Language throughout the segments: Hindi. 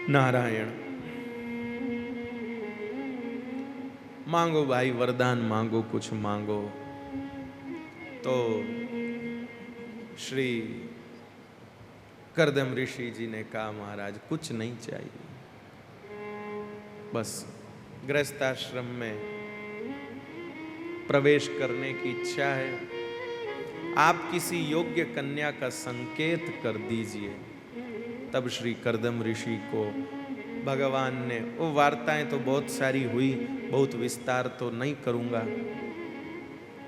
नारायण। मांगो भाई वरदान मांगो, कुछ मांगो। तो श्री करदम ऋषि जी ने कहा महाराज कुछ नहीं चाहिए, बस गृहस्थाश्रम में प्रवेश करने की इच्छा है, आप किसी योग्य कन्या का संकेत कर दीजिए। तब श्री करदम ऋषि को भगवान ने, वो वार्ताएं तो बहुत सारी हुई, बहुत विस्तार तो नहीं करूंगा।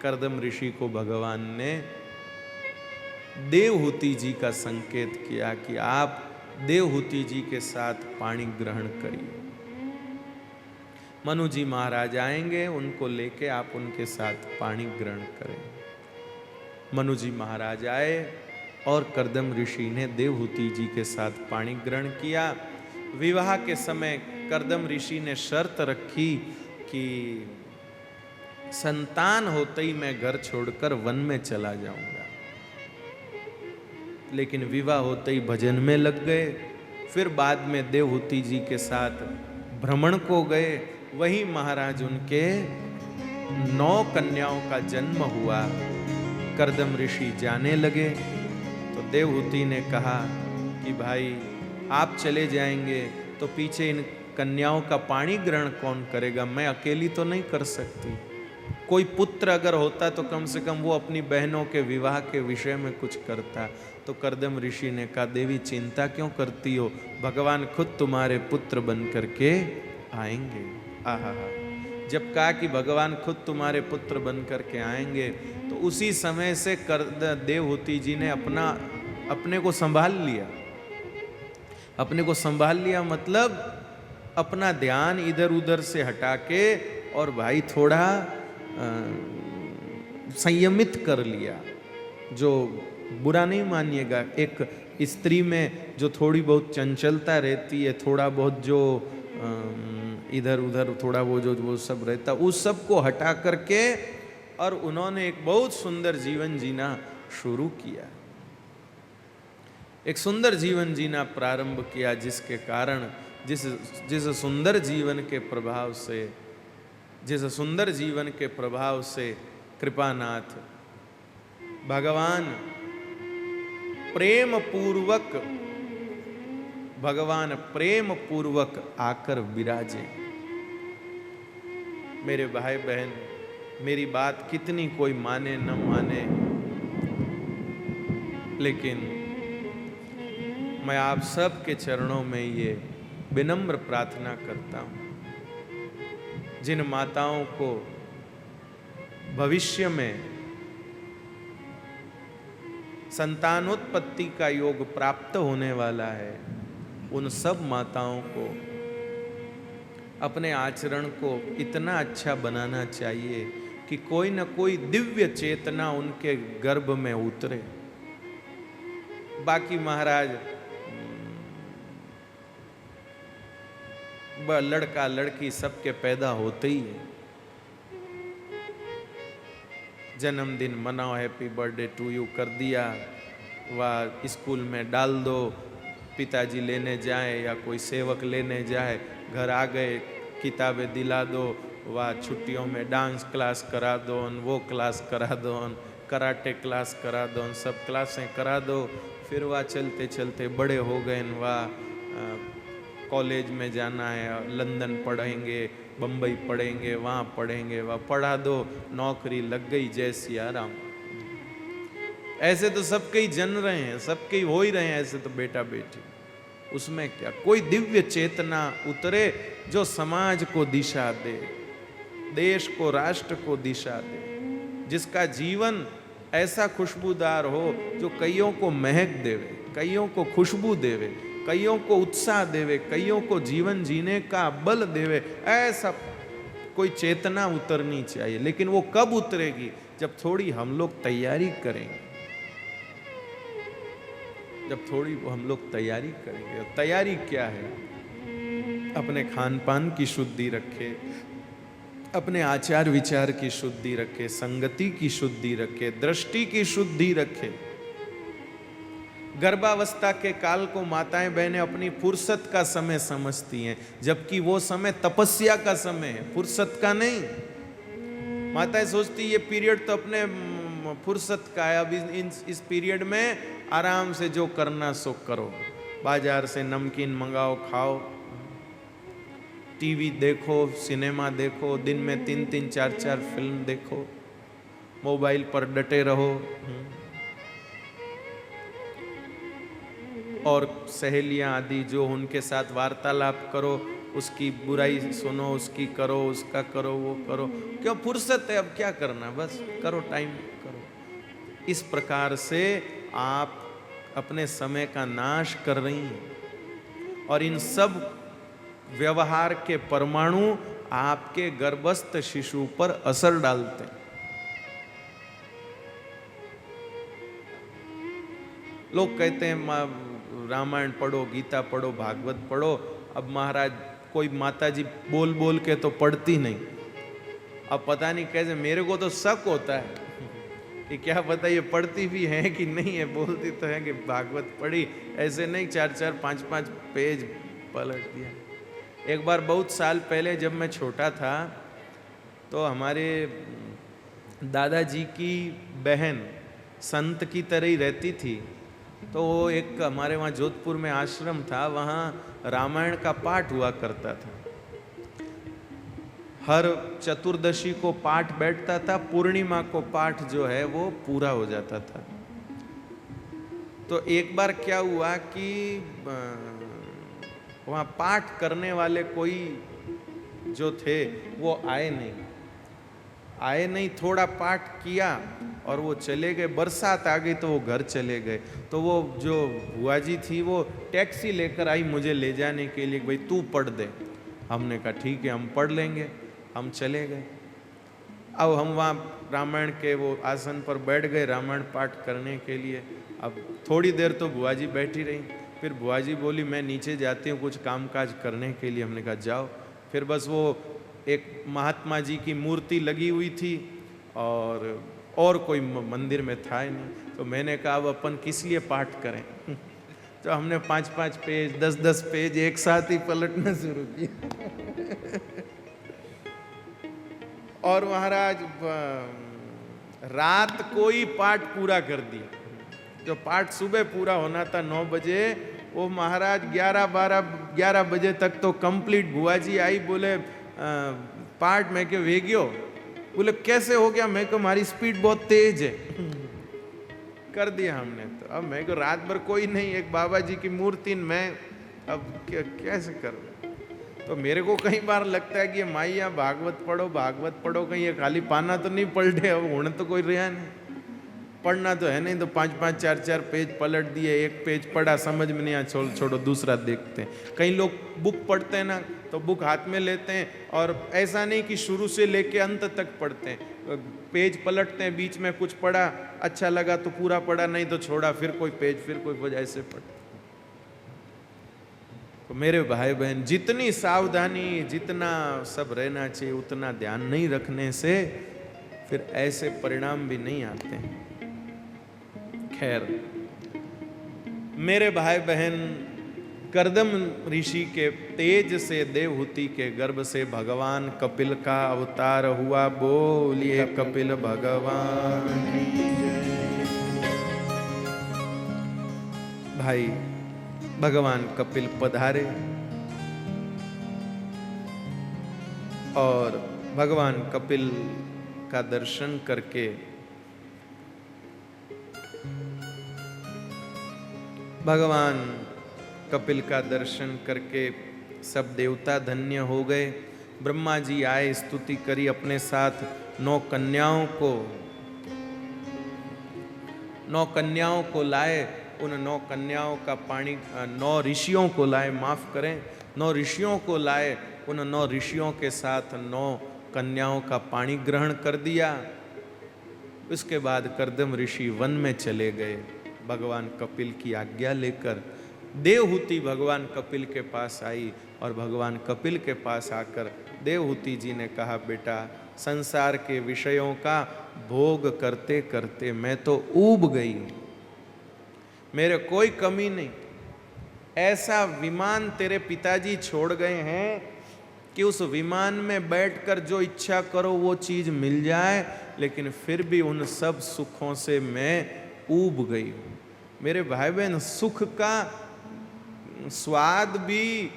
करदम ऋषि को भगवान ने देवहूति जी का संकेत किया कि आप देवहूति जी के साथ पाणी ग्रहण करिए। मनु जी महाराज आएंगे, उनको लेके आप उनके साथ पाणी ग्रहण करें। मनु जी महाराज आए और करदम ऋषि ने देवहूति जी के साथ पाणी ग्रहण किया। विवाह के समय करदम ऋषि ने शर्त रखी कि संतान होते ही मैं घर छोड़कर वन में चला जाऊंगा, लेकिन विवाह होते ही भजन में लग गए। फिर बाद में देवहूति जी के साथ भ्रमण को गए, वहीं महाराज उनके 9 कन्याओं का जन्म हुआ। करदम ऋषि जाने लगे तो देवहूति ने कहा कि भाई आप चले जाएंगे तो पीछे इन कन्याओं का पाणी ग्रहण कौन करेगा, मैं अकेली तो नहीं कर सकती। कोई पुत्र अगर होता तो कम से कम वो अपनी बहनों के विवाह के विषय में कुछ करता। तो करदम ऋषि ने कहा देवी चिंता क्यों करती हो, भगवान खुद तुम्हारे पुत्र बन करके आएंगे। आहा, जब कहा कि भगवान खुद तुम्हारे पुत्र बन करके आएंगे तो उसी समय से देवहूति जी ने अपने को संभाल लिया। अपने को संभाल लिया मतलब अपना ध्यान इधर उधर से हटा के और भाई थोड़ा संयमित कर लिया। जो बुरा नहीं मानिएगा, एक स्त्री में जो थोड़ी बहुत चंचलता रहती है, थोड़ा बहुत जो इधर उधर थोड़ा वो सब रहता, उस सब को हटा करके और उन्होंने एक बहुत सुंदर जीवन जीना शुरू किया। एक सुंदर जीवन जीना प्रारंभ किया, जिसके कारण जिस सुंदर जीवन के प्रभाव से, जिस सुंदर जीवन के प्रभाव से कृपानाथ भगवान प्रेम पूर्वक आकर विराजे। मेरे भाई बहन, मेरी बात कितनी कोई माने न माने, लेकिन मैं आप सब के चरणों में ये विनम्र प्रार्थना करता हूं, जिन माताओं को भविष्य में संतानोत्पत्ति का योग प्राप्त होने वाला है, उन सब माताओं को अपने आचरण को इतना अच्छा बनाना चाहिए कि कोई न कोई दिव्य चेतना उनके गर्भ में उतरे। बाकी महाराज लड़का लड़की सबके पैदा होते ही है, जन्मदिन मनाओ, हैप्पी बर्थडे टू यू कर दिया, वह स्कूल में डाल दो, पिताजी लेने जाए या कोई सेवक लेने जाए, घर आ गए, किताबें दिला दो, वह छुट्टियों में डांस क्लास करा दो, वो क्लास करा दो, कराटे क्लास करा दो, सब क्लासें करा दो। फिर वह चलते चलते बड़े हो गए, वह कॉलेज में जाना है, लंदन पढ़ेंगे, बम्बई पढ़ेंगे, वहाँ पढ़ेंगे, वह पढ़ा दो, नौकरी लग गई, जय सिया राम। ऐसे तो सबके ही जन रहे हैं, सबके ही हो ही रहे हैं ऐसे तो बेटा बेटी, उसमें क्या। कोई दिव्य चेतना उतरे जो समाज को दिशा दे, देश को राष्ट्र को दिशा दे, जिसका जीवन ऐसा खुशबूदार हो जो कईयों को महक देवे, कईयों को खुशबू देवे, कईयों को उत्साह देवे, कईयों को जीवन जीने का बल देवे। ऐसा कोई चेतना उतरनी चाहिए। लेकिन वो कब उतरेगी? जब थोड़ी हम लोग तैयारी करेंगे, जब थोड़ी हम लोग तैयारी करेंगे। तैयारी क्या है? अपने खान पान की शुद्धि रखे, अपने आचार विचार की शुद्धि रखे, संगति की शुद्धि रखे, दृष्टि की शुद्धि रखे, गर्भावस्था के काल को माताएं बहनें अपनी फुर्सत का समय समझती हैं, जबकि वो समय तपस्या का समय है, फुर्सत का नहीं। माताएं सोचती ये पीरियड तो अपने फुर्सत का है, अब इस पीरियड में आराम से जो करना सो करो, बाजार से नमकीन मंगाओ, खाओ, टीवी देखो, सिनेमा देखो, दिन में 3-3 4-4 फिल्म देखो, मोबाइल पर डटे रहो, और सहेलियां आदि जो उनके साथ वार्तालाप करो, उसकी बुराई सुनो, उसकी करो, उसका करो, वो करो, क्यों फुर्सत है, अब क्या करना, बस करो, टाइम करो। इस प्रकार से आप अपने समय का नाश कर रही हैं, और इन सब व्यवहार के परमाणु आपके गर्भस्थ शिशु पर असर डालते हैं। लोग कहते हैं रामायण पढ़ो, गीता पढ़ो, भागवत पढ़ो। अब महाराज कोई माताजी बोल बोल के तो पढ़ती नहीं, अब पता नहीं कैसे, मेरे को तो शक होता है कि क्या पता ये पढ़ती भी है कि नहीं है, बोलती तो है कि भागवत पढ़ी, ऐसे नहीं 4-4 5-5 पेज पलट दिया। एक बार बहुत साल पहले जब मैं छोटा था, तो हमारे दादाजी की बहन संत की तरह ही रहती थी, तो वो एक हमारे वहाँ जोधपुर में आश्रम था, वहाँ रामायण का पाठ हुआ करता था। हर चतुर्दशी को पाठ बैठता था, पूर्णिमा को पाठ जो है वो पूरा हो जाता था। तो एक बार क्या हुआ कि वहाँ पाठ करने वाले कोई जो थे वो आए नहीं, थोड़ा पाठ किया और वो चले गए। बरसात आ गई तो वो घर चले गए। तो वो जो बुआ जी थी वो टैक्सी लेकर आई मुझे ले जाने के लिए, भाई तू पढ़ दे। हमने कहा ठीक है, हम पढ़ लेंगे। हम चले गए। अब हम वहाँ रामायण के वो आसन पर बैठ गए रामायण पाठ करने के लिए। अब थोड़ी देर तो बुआ जी बैठी रही, फिर बुआ जी बोली मैं नीचे जाती हूँ कुछ कामकाज करने के लिए। हमने कहा जाओ। फिर बस वो एक महात्मा जी की मूर्ति लगी हुई थी और कोई मंदिर में था ही नहीं। तो मैंने कहा अब अपन किस लिए पाठ करें तो हमने 5-5 पेज 10-10 पेज एक साथ ही पलटना शुरू किया और महाराज रात को ही पाठ पूरा कर दिया। जो पाठ सुबह पूरा होना था 9 बजे, वो महाराज 11 बजे तक तो कंप्लीट। बुआ जी आई, बोले पाठ, मैं के वेगियो, बोले कैसे हो गया? मैं को हमारी स्पीड बहुत तेज है कर दिया हमने। तो अब मैं को रात भर कोई नहीं, एक बाबा जी की मूर्ति, मैं अब कैसे करूँ? तो मेरे को कई बार लगता है कि ये माइया भागवत पढ़ो, कहीं ये खाली पाना तो नहीं पलटे। अब होने तो कोई रहा नहीं, पढ़ना तो है नहीं, तो 5-5 4-4 पेज पलट दिए। एक पेज पढ़ा, समझ में नहीं आया, छोड़ो दूसरा देखते हैं। कई लोग बुक पढ़ते हैं ना, तो बुक हाथ में लेते हैं और ऐसा नहीं कि शुरू से लेके अंत तक पढ़ते हैं, पेज पलटते हैं। बीच में कुछ पढ़ा, अच्छा लगा तो पूरा पढ़ा, नहीं तो छोड़ा, फिर कोई पेज, फिर कोई पेज, ऐसे पढ़ते। तो मेरे भाई बहन, जितनी सावधानी, जितना सब रहना चाहिए, उतना ध्यान नहीं रखने से फिर ऐसे परिणाम भी नहीं आते हैं। खैर, मेरे भाई बहन, कर्दम ऋषि के तेज से देवहूति के गर्भ से भगवान कपिल का अवतार हुआ। बोलिए कपिल भगवान की जय। भाई, भगवान कपिल पधारे और भगवान कपिल का दर्शन करके सब देवता धन्य हो गए। ब्रह्मा जी आए, स्तुति करी, अपने साथ 9 कन्याओं को लाए। उन 9 कन्याओं का पानी, 9 ऋषियों को लाए, माफ करें, 9 ऋषियों को लाए। उन 9 ऋषियों के साथ 9 कन्याओं का पानी ग्रहण कर दिया। उसके बाद कर्दम ऋषि वन में चले गए भगवान कपिल की आज्ञा लेकर। देवहूति भगवान कपिल के पास आई और भगवान कपिल के पास आकर देवहूति जी ने कहा, बेटा, संसार के विषयों का भोग करते करते मैं तो ऊब गई हूँ। मेरे कोई कमी नहीं। ऐसा विमान तेरे पिताजी छोड़ गए हैं कि उस विमान में बैठकर जो इच्छा करो वो चीज मिल जाए, लेकिन फिर भी उन सब सुखों से मैं ऊब गई हूं। मेरे भाई बहन, सुख का स्वाद भी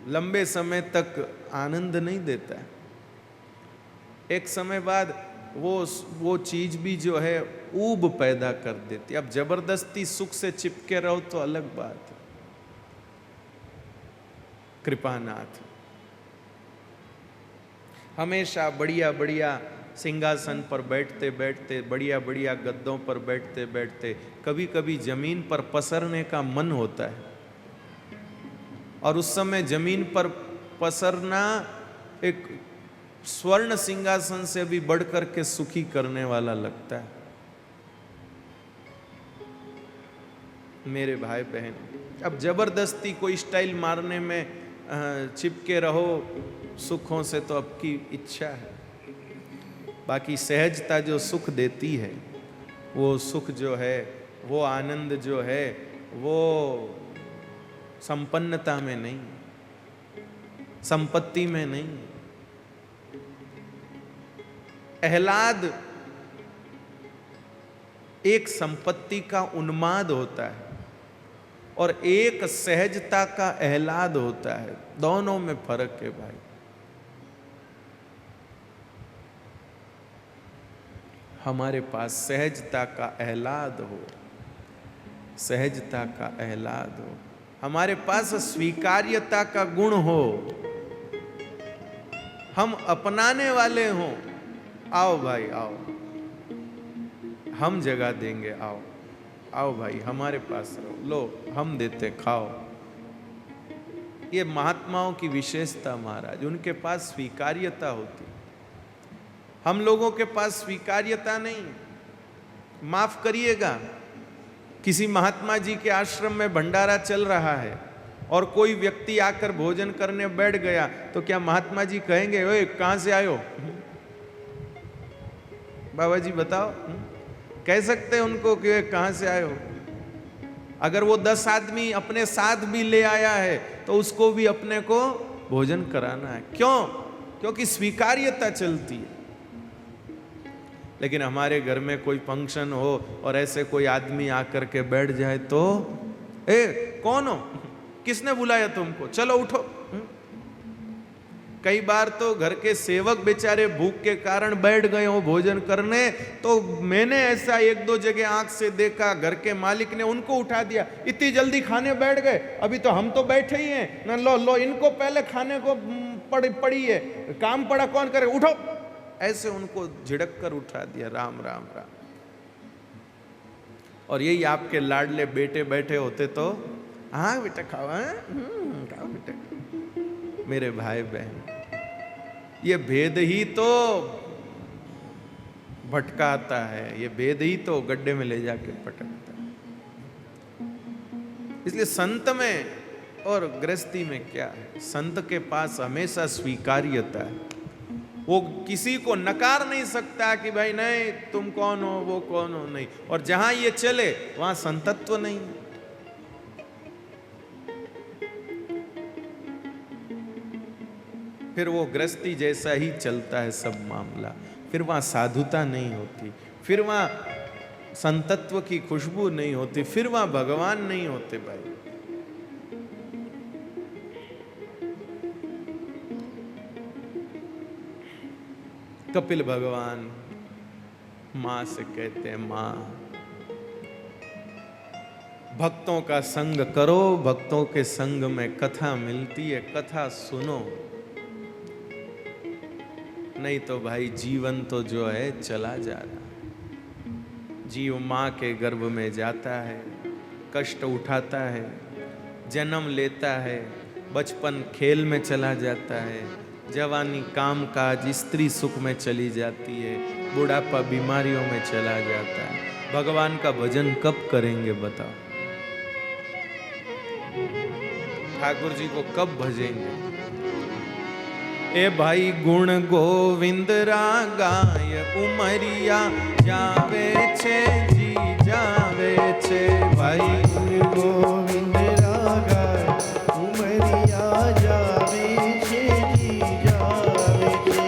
लंबे समय तक आनंद नहीं देता है। एक समय बाद वो चीज भी जो है ऊब पैदा कर देती। अब जबरदस्ती सुख से चिपके रहो तो अलग बात है। कृपानाथ हमेशा बढ़िया बढ़िया सिंहासन पर बैठते बैठते, बढ़िया बढ़िया गद्दों पर बैठते बैठते कभी कभी जमीन पर पसरने का मन होता है, और उस समय जमीन पर पसरना एक स्वर्ण सिंहासन से भी बढ़कर के सुखी करने वाला लगता है। मेरे भाई बहन, अब जबरदस्ती कोई स्टाइल मारने में चिपके रहो सुखों से तो आपकी इच्छा है। बाकी सहजता जो सुख देती है, वो सुख जो है, वो आनंद जो है, वो संपन्नता में नहीं, संपत्ति में नहीं। आह्लाद एक संपत्ति का उन्माद होता है और एक सहजता का आह्लाद होता है। दोनों में फर्क है भाई। हमारे पास सहजता का आह्लाद हो, सहजता का आह्लाद हो, हमारे पास स्वीकार्यता का गुण हो, हम अपनाने वाले हों। आओ भाई आओ, हम जगह देंगे, आओ आओ भाई हमारे पास रहो, लो हम देते, खाओ। ये महात्माओं की विशेषता महाराज, उनके पास स्वीकार्यता होती। हम लोगों के पास स्वीकार्यता नहीं। माफ करिएगा, किसी महात्मा जी के आश्रम में भंडारा चल रहा है और कोई व्यक्ति आकर भोजन करने बैठ गया, तो क्या महात्मा जी कहेंगे ओए कहां से आयो? बाबा जी बताओ, कह सकते हैं उनको कि कहां से आए हो? अगर वो 10 आदमी अपने साथ भी ले आया है तो उसको भी अपने को भोजन कराना है। क्यों? क्योंकि स्वीकार्यता चलती है। लेकिन हमारे घर में कोई फंक्शन हो और ऐसे कोई आदमी आकर के बैठ जाए तो कौन हो, किसने बुलाया तुमको, चलो उठो। कई बार तो घर के सेवक बेचारे भूख के कारण बैठ गए हो भोजन करने, तो मैंने ऐसा 1-2 जगह आंख से देखा, घर के मालिक ने उनको उठा दिया, इतनी जल्दी खाने बैठ गए, अभी तो हम तो बैठे ही हैं ना, लो लो इनको पहले खाने को पड़ी है, काम पड़ा कौन करे, उठो। ऐसे उनको झिड़क कर उठा दिया। राम राम राम। और यही आपके लाडले बेटे बैठे होते तो हाँ बेटा खाओ, खाओ बेटा। मेरे भाई बहन, ये भेद ही तो भटकाता है, ये भेद ही तो गड्ढे में ले जाके पटकता है। इसलिए संत में और गृहस्थी में क्या है, संत के पास हमेशा स्वीकार्यता है। वो किसी को नकार नहीं सकता कि भाई नहीं तुम कौन हो, वो कौन हो, नहीं। और जहां ये चले वहां संतत्व नहीं है। फिर वो गृहस्थी जैसा ही चलता है सब मामला, फिर वहां साधुता नहीं होती, फिर वहां संतत्व की खुशबू नहीं होती, फिर वहां भगवान नहीं होते भाई। कपिल भगवान मां से कहते हैं, मां भक्तों का संग करो, भक्तों के संग में कथा मिलती है, कथा सुनो, नहीं तो भाई जीवन तो जो है चला जा रहा है। जीव मां के गर्भ में जाता है, कष्ट उठाता है, जन्म लेता है, बचपन खेल में चला जाता है, जवानी काम काज स्त्री सुख में चली जाती है, बुढ़ापा बीमारियों में चला जाता है। भगवान का भजन कब करेंगे बताओ? ठाकुर जी को कब भजेंगे? ए भाई गुण गोविंद रा गाय उमरिया जावे छे जी જાવે છે ભાઈ ગુણ ગોવિંદ રાગાય ઉમરિયા જાવે છે જી જાવે છે.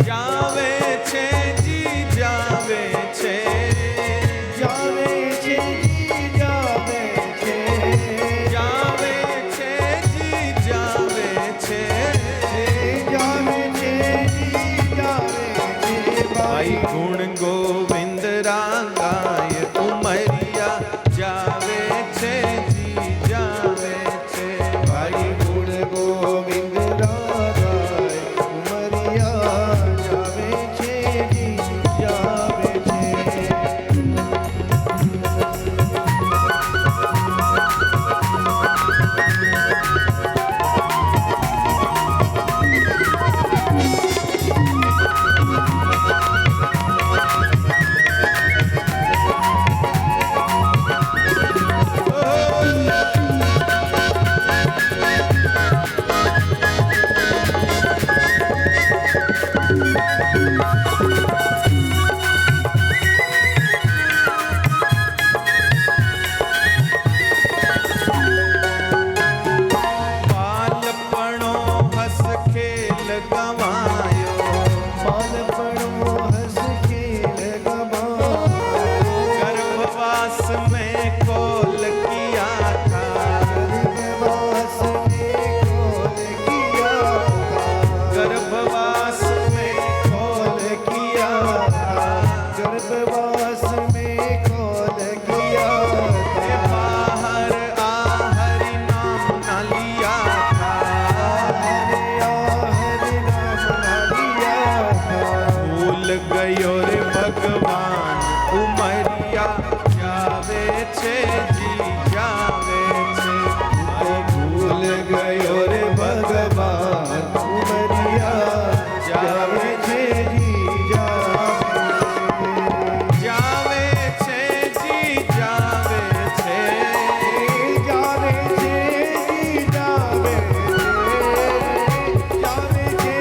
જાવે છે જી જાવે છે જાવે છે જી જાવે છે. જાવે છે જી જાવે છે જાવે છે જી જાવે છે. ભાઈ ગુણ ગોવિંદ રાગાય ઉમરિયા જાવે છે જી જાવે છે ભાઈ ગુણ ગોવિંદ રાગાય ઉમરિયા જાવે છે જી જાવે છે. બાલપણો હસ ખેલ ગવાયો બાલપણો હસ ખેલ ગવાયો. गर्भवास में कॉल किया था गर्भवास में कॉल किया था. गर्भवास में कॉल किया था. गर्भवास में कॉल किया ए था. बाहर आ हरि नाम न लिया था हरे हरि नाम ना लिया था. भूल गयो रे भगवान उमरिया जावे छे जी जावे छे भूल गयो रे भगवान उमरिया जावे છે જી જાવે છે. जावे छे जी जावे छे જાવે છે જી જાવે છે. જાવે છે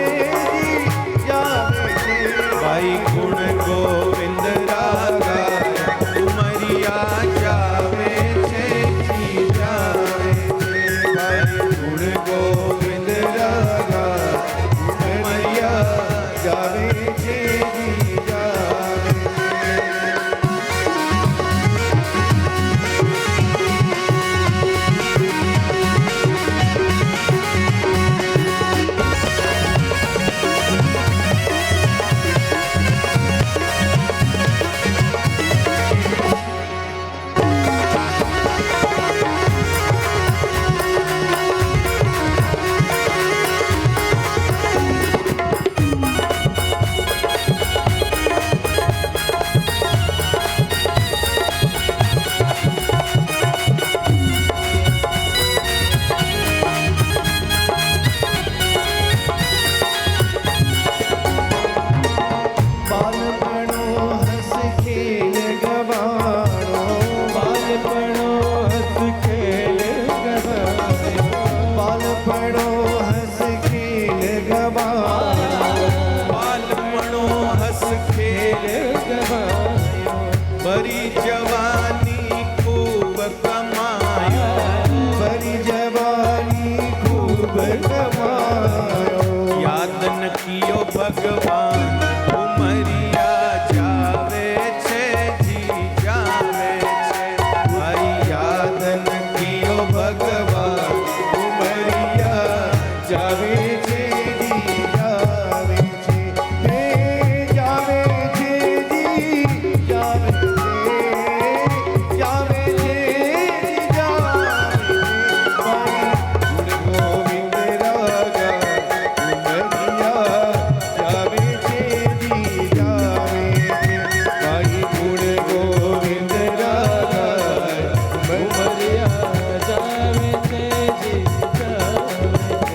જી જાવે છે. भाई गुण गोविंद रागाय उमरिया जावे छे जी जावे छे भाई गुण गोविंद रागाय ઉમરિયા જાવે છે જી જાવે છે. બાલપણો હસ ખેલ ગવાણો. બાલપણો હસ ખેલ ગવાણો. બાલપણો હસ ખેલ ગવાણો. बालपणो हस खेल ગવાણો. भरी जवानी खूब कमायो ભરી જવાની ખૂબ કમાયો. याद न कियो भगवान उमरिया जावे छे जी जावे छे भाई याद न कियो भगवान ઉમરિયા જાવે છે જી જાવે છે. હે જાવે છે જી જાવે છે. જાવે છે જી જાવે છે. ભાઈ ગુણ ગોવિંદ રાગાય ઉમરિયા જાવે છે જી જાવે છે. ભાઈ ગુણ ગોવિંદ રાગાય ઉમરિયા જાવે છે જી જાવે છે.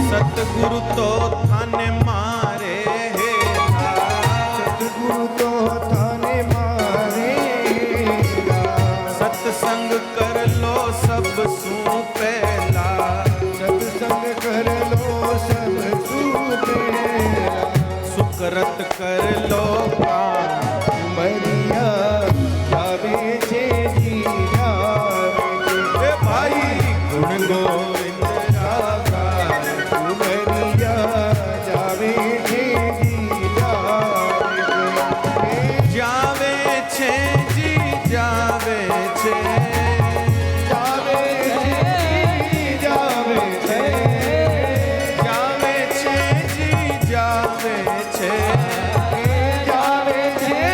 सतगुरु तो थाने मारे हेला, सतगुरु तो थाने मारेगा, सत्संग कर लो सब सू पहला, सत्संग कर लो सब सुपेरा, सुकरत कर लो काम मरिया जावे छे जी जावे छे। ए भाई गुण गोविंद रागाए, मरिया जावे छे जी जावे छे। जावे छे जी जावे छे, जावे छे जावे छे, जावे छे जी जावे छे, जावे छे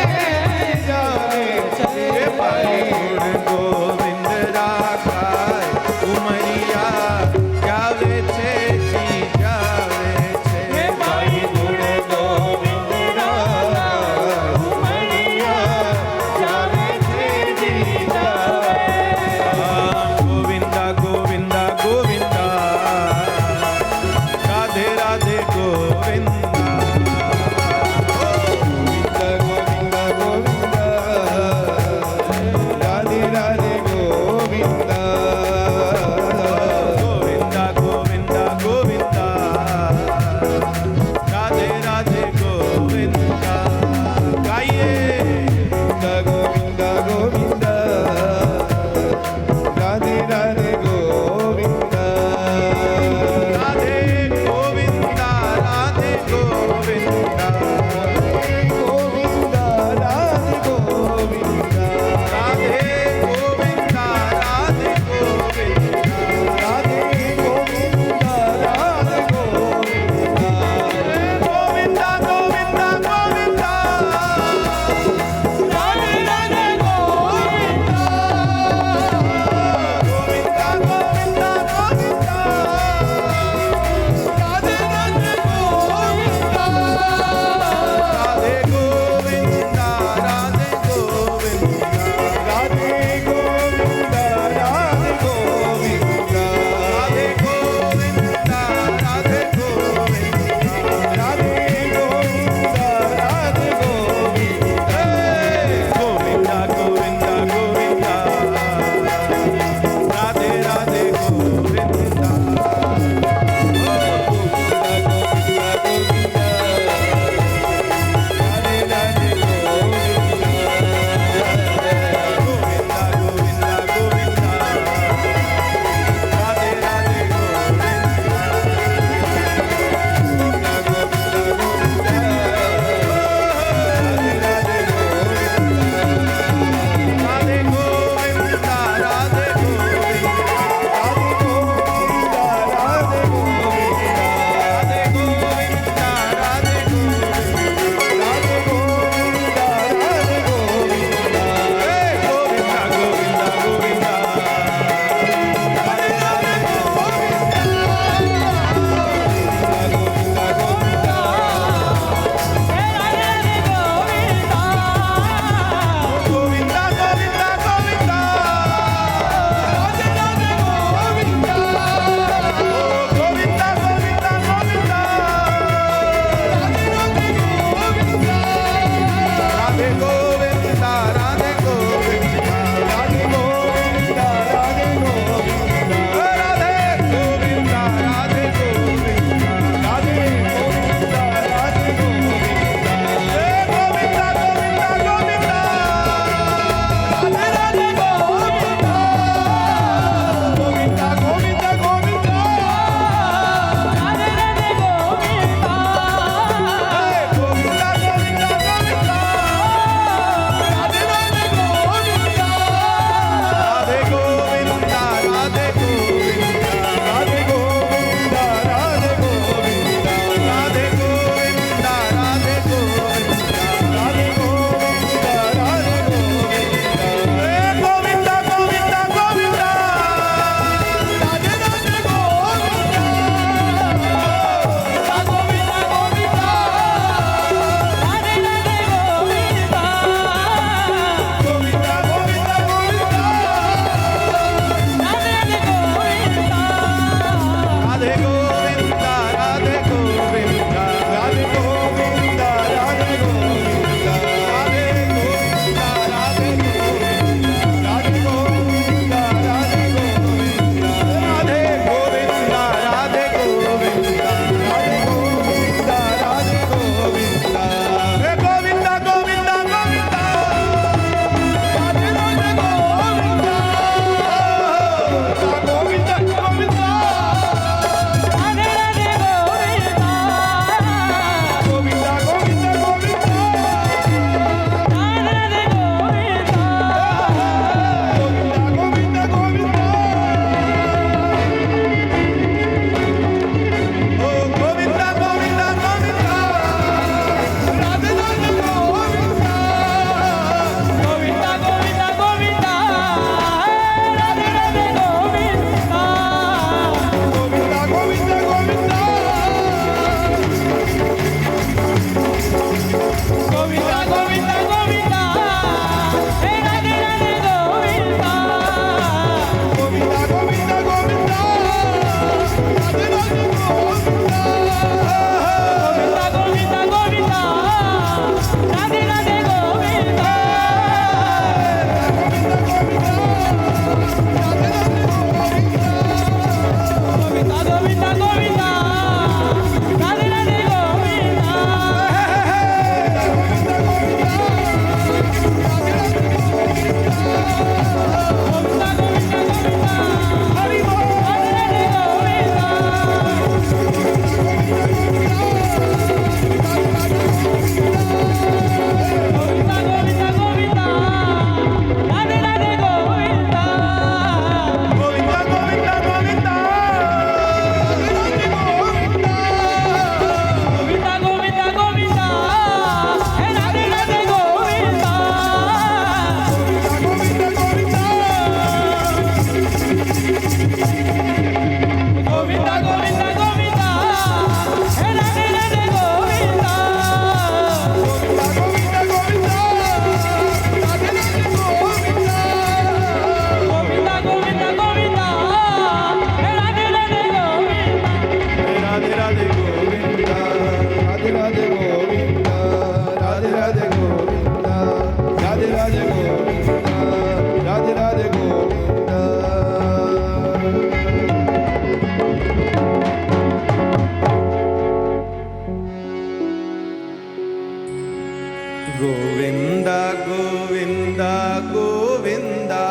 गोविंदा गोविंदा गोविंदा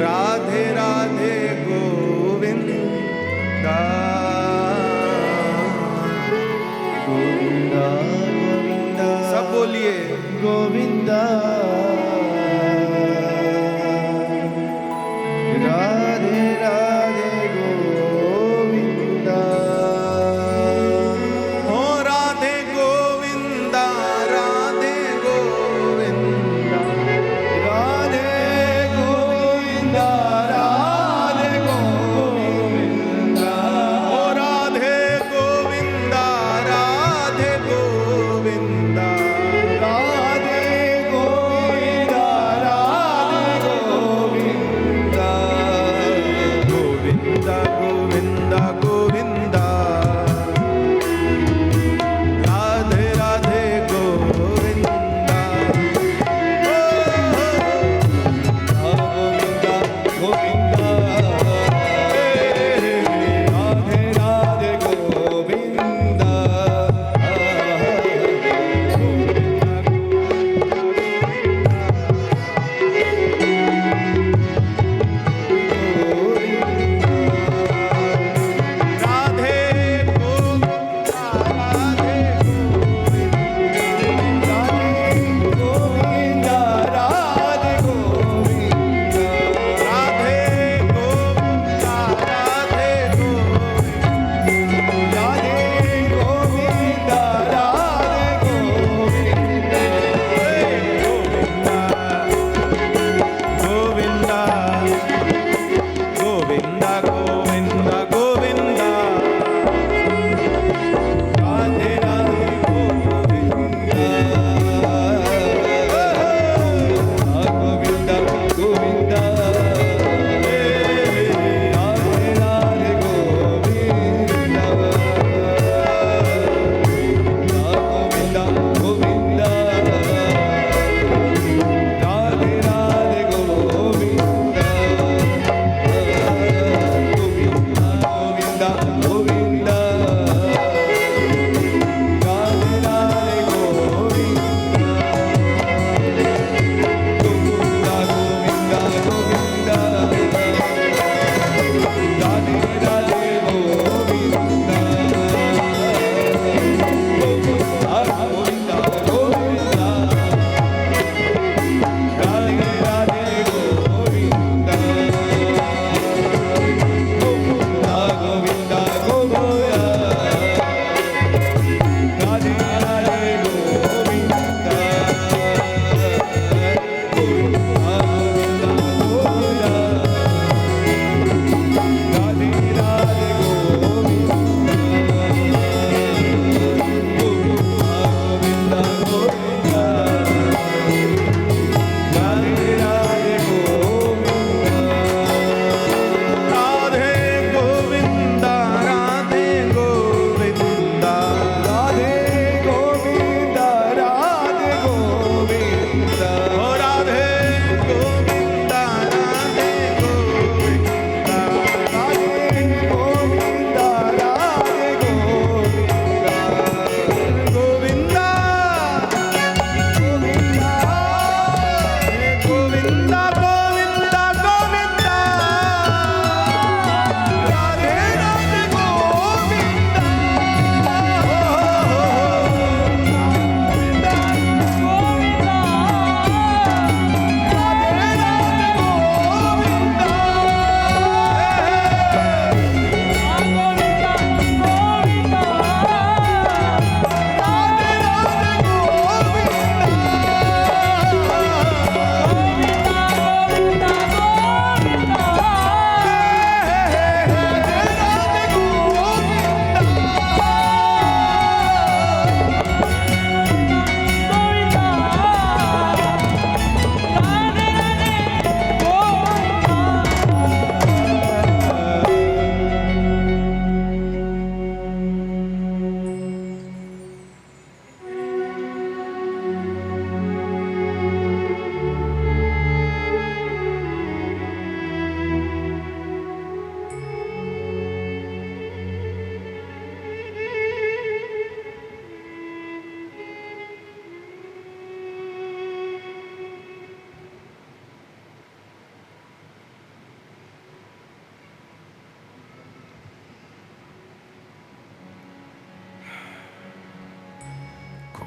राधे राधे गोविंदा गोविंदा गोविंदा सब बोलिए गोविंदा राधे राधे गोविंदा हो राधे गोविंदा राधे गोविंदा राधे गोविंदा राधे गोविंदा हो राधे गोविंदा राधे गोविंदा राधे गोविंदा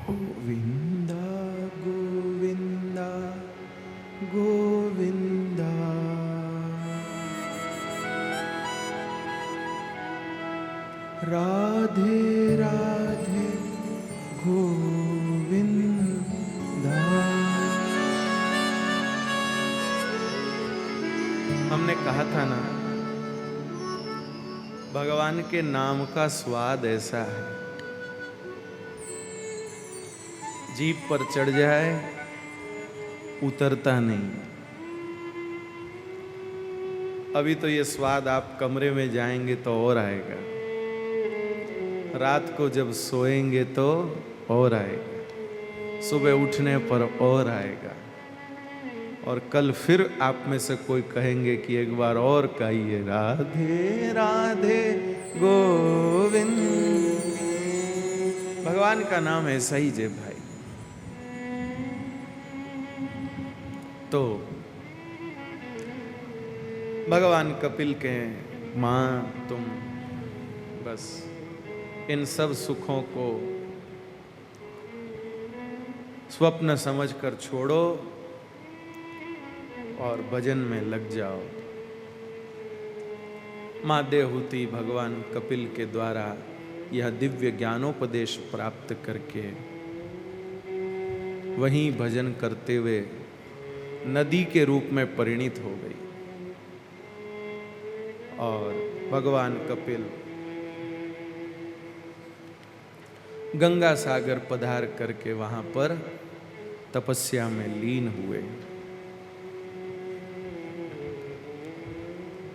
गोविंदा गोविंदा गोविंदा राधे राधे गोविंदा। हमने कहा था ना, भगवान के नाम का स्वाद ऐसा है, जीभ पर चढ़ जाए उतरता नहीं। अभी तो ये स्वाद आप कमरे में जाएंगे तो और आएगा, रात को जब सोएंगे तो और आएगा, सुबह उठने पर और आएगा, और कल फिर आप में से कोई कहेंगे कि एक बार और कहिए राधे राधे गोविंद। भगवान का नाम ऐसा ही जे भाई। तो भगवान कपिल के मां तुम बस इन सब सुखों को स्वप्न समझकर छोड़ो और भजन में लग जाओ। मां देवहूति भगवान कपिल के द्वारा यह दिव्य ज्ञानोपदेश प्राप्त करके वहीं भजन करते हुए नदी के रूप में परिणित हो गई, और भगवान कपिल गंगा सागर पधार करके वहां पर तपस्या में लीन हुए।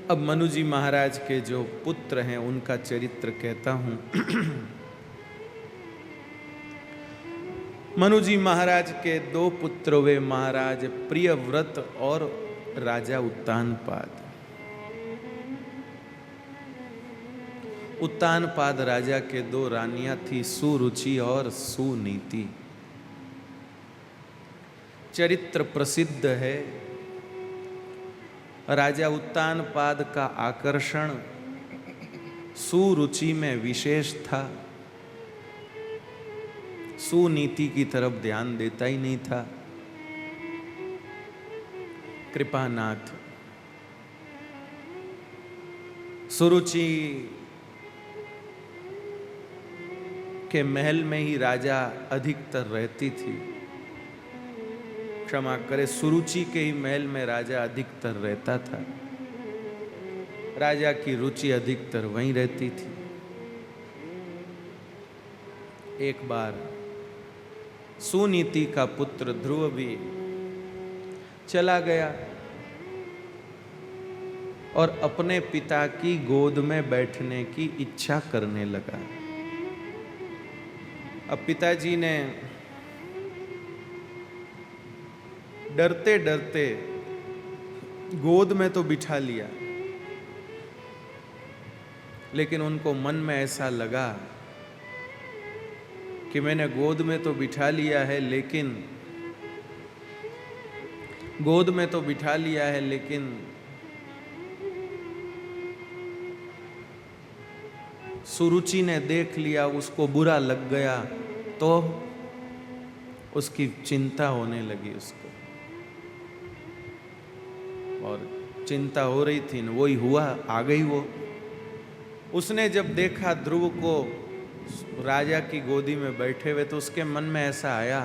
अब मनु जी महाराज के जो पुत्र हैं उनका चरित्र कहता हूं। मनु जी महाराज के दो पुत्र हुए, महाराज प्रियव्रत और राजा उत्तानपाद। उत्तानपाद राजा के दो रानियां थी, सुरुचि और सुनीति। चरित्र प्रसिद्ध है। राजा उत्तानपाद का आकर्षण सुरुचि में विशेष था, सुनीति की तरफ ध्यान देता ही नहीं था। कृपानाथ सुरुचि के महल में ही राजा अधिकतर रहती थी। क्षमा करे, सुरुचि के ही महल में राजा अधिकतर रहता था। राजा की रुचि अधिकतर वहीं रहती थी। एक बार सुनीति का पुत्र ध्रुव भी चला गया और अपने पिता की गोद में बैठने की इच्छा करने लगा। अब पिताजी ने डरते डरते गोद में तो बिठा लिया, लेकिन उनको मन में ऐसा लगा कि मैंने गोद में तो बिठा लिया है, लेकिन गोद में तो बिठा लिया है, लेकिन सुरुचि ने देख लिया, उसको बुरा लग गया, तो उसकी चिंता होने लगी उसको। और चिंता हो रही थी, वही हुआ, आ गई वो। उसने जब देखा ध्रुव को राजा की गोदी में बैठे हुए, तो उसके मन में ऐसा आया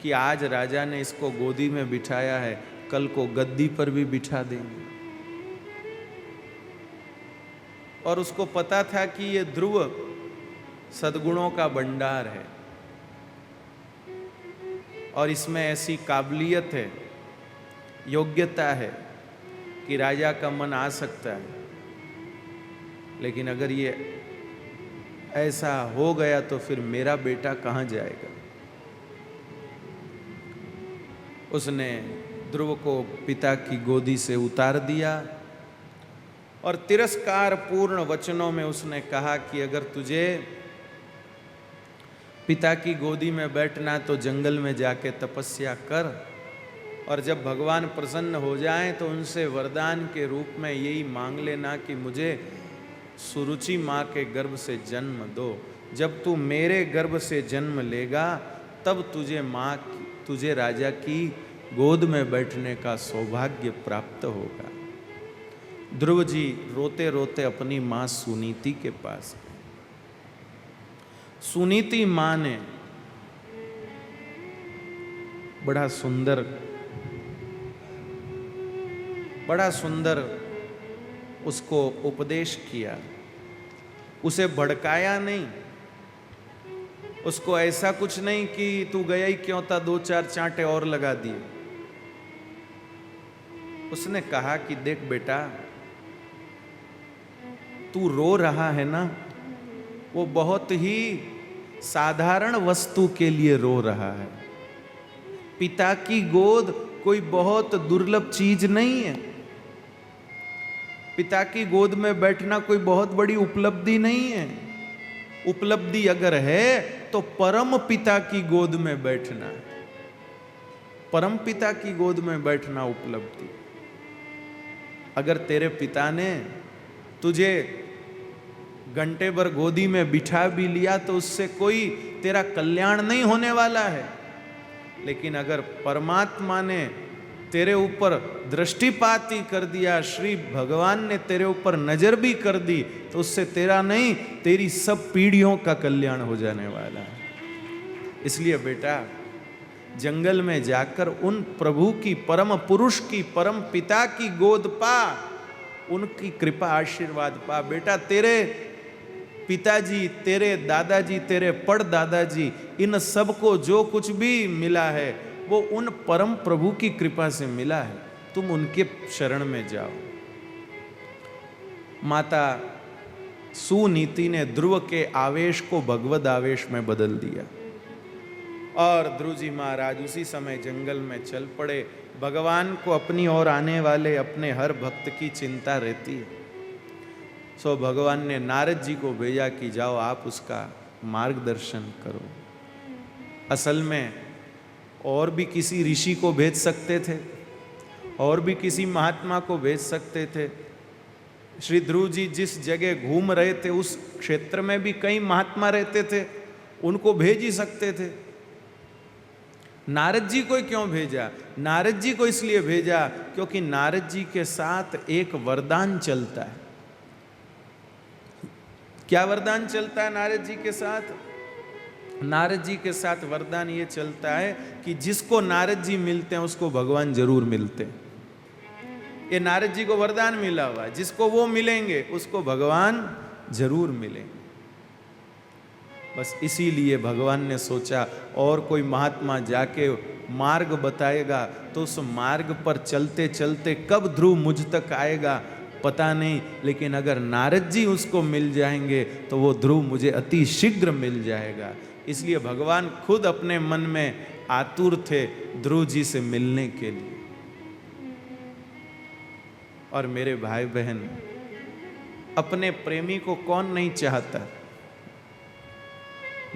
कि आज राजा ने इसको गोदी में बिठाया है, कल को गद्दी पर भी बिठा देंगे। और उसको पता था कि ये ध्रुव सद्गुणों का भंडार है और इसमें ऐसी काबिलियत है, योग्यता है कि राजा का मन आ सकता है। लेकिन अगर ये ऐसा हो गया तो फिर मेरा बेटा कहाँ जाएगा। उसने ध्रुव को पिता की गोदी से उतार दिया और तिरस्कार पूर्ण वचनों में उसने कहा कि अगर तुझे पिता की गोदी में बैठना तो जंगल में जाके तपस्या कर, और जब भगवान प्रसन्न हो जाएं तो उनसे वरदान के रूप में यही मांग लेना कि मुझे सुरुचि माँ के गर्भ से जन्म दो। जब तू मेरे गर्भ से जन्म लेगा तब तुझे राजा की गोद में बैठने का सौभाग्य प्राप्त होगा। ध्रुव जी रोते रोते अपनी मां सुनीति के पास गए। सुनीति मां ने बड़ा सुंदर उसको उपदेश किया। उसे भड़काया नहीं, उसको ऐसा कुछ नहीं कि तू गया ही क्यों था, 2-4 चांटे और लगा दिए। उसने कहा कि देख बेटा, तू रो रहा है ना, वो बहुत ही साधारण वस्तु के लिए रो रहा है। पिता की गोद कोई बहुत दुर्लभ चीज नहीं है। पिता की गोद में बैठना कोई बहुत बड़ी उपलब्धि नहीं है। उपलब्धि अगर है तो परम पिता की गोद में बैठना है। परम पिता की गोद में बैठना उपलब्धि। अगर तेरे पिता ने तुझे घंटे भर गोदी में बिठा भी लिया तो उससे कोई तेरा कल्याण नहीं होने वाला है। लेकिन अगर परमात्मा ने तेरे ऊपर दृष्टिपात ही कर दिया, श्री भगवान ने तेरे ऊपर नजर भी कर दी, तो उससे तेरा नहीं, तेरी सब पीढ़ियों का कल्याण हो जाने वाला है। इसलिए बेटा, जंगल में जाकर उन प्रभु की, परम पुरुष की, परम पिता की गोद पा, उनकी कृपा आशीर्वाद पा। बेटा, तेरे पिताजी, तेरे दादाजी, तेरे पड़दादाजी, इन सबको जो कुछ भी मिला है वो उन परम प्रभु की कृपा से मिला है। तुम उनके शरण में जाओ। माता सुनीति ने ध्रुव के आवेश को भगवद आवेश में बदल दिया और ध्रुव जी महाराज उसी समय जंगल में चल पड़े। भगवान को अपनी ओर आने वाले अपने हर भक्त की चिंता रहती है। सो भगवान ने नारद जी को भेजा कि जाओ आप उसका मार्गदर्शन करो। असल में और भी किसी ऋषि को भेज सकते थे, और भी किसी महात्मा को भेज सकते थे। श्री ध्रुव जी जिस जगह घूम रहे थे उस क्षेत्र में भी कई महात्मा रहते थे, उनको भेज ही सकते थे। नारद जी को क्यों भेजा? नारद जी को इसलिए भेजा क्योंकि नारद जी के साथ एक वरदान चलता है। क्या वरदान चलता है नारद जी के साथ? नारद जी के साथ वरदान ये चलता है कि जिसको नारद जी मिलते हैं उसको भगवान जरूर मिलते हैं। ये नारद जी को वरदान मिला हुआ है, जिसको वो मिलेंगे उसको भगवान जरूर मिलेंगे। बस इसीलिए भगवान ने सोचा और कोई महात्मा जाके मार्ग बताएगा तो उस मार्ग पर चलते चलते कब ध्रुव मुझ तक आएगा पता नहीं, लेकिन अगर नारद जी उसको मिल जाएंगे तो वो ध्रुव मुझे अति शीघ्र मिल जाएगा। इसलिए भगवान खुद अपने मन में आतुर थे ध्रुव जी से मिलने के लिए। और मेरे भाई बहन, अपने प्रेमी को कौन नहीं चाहता?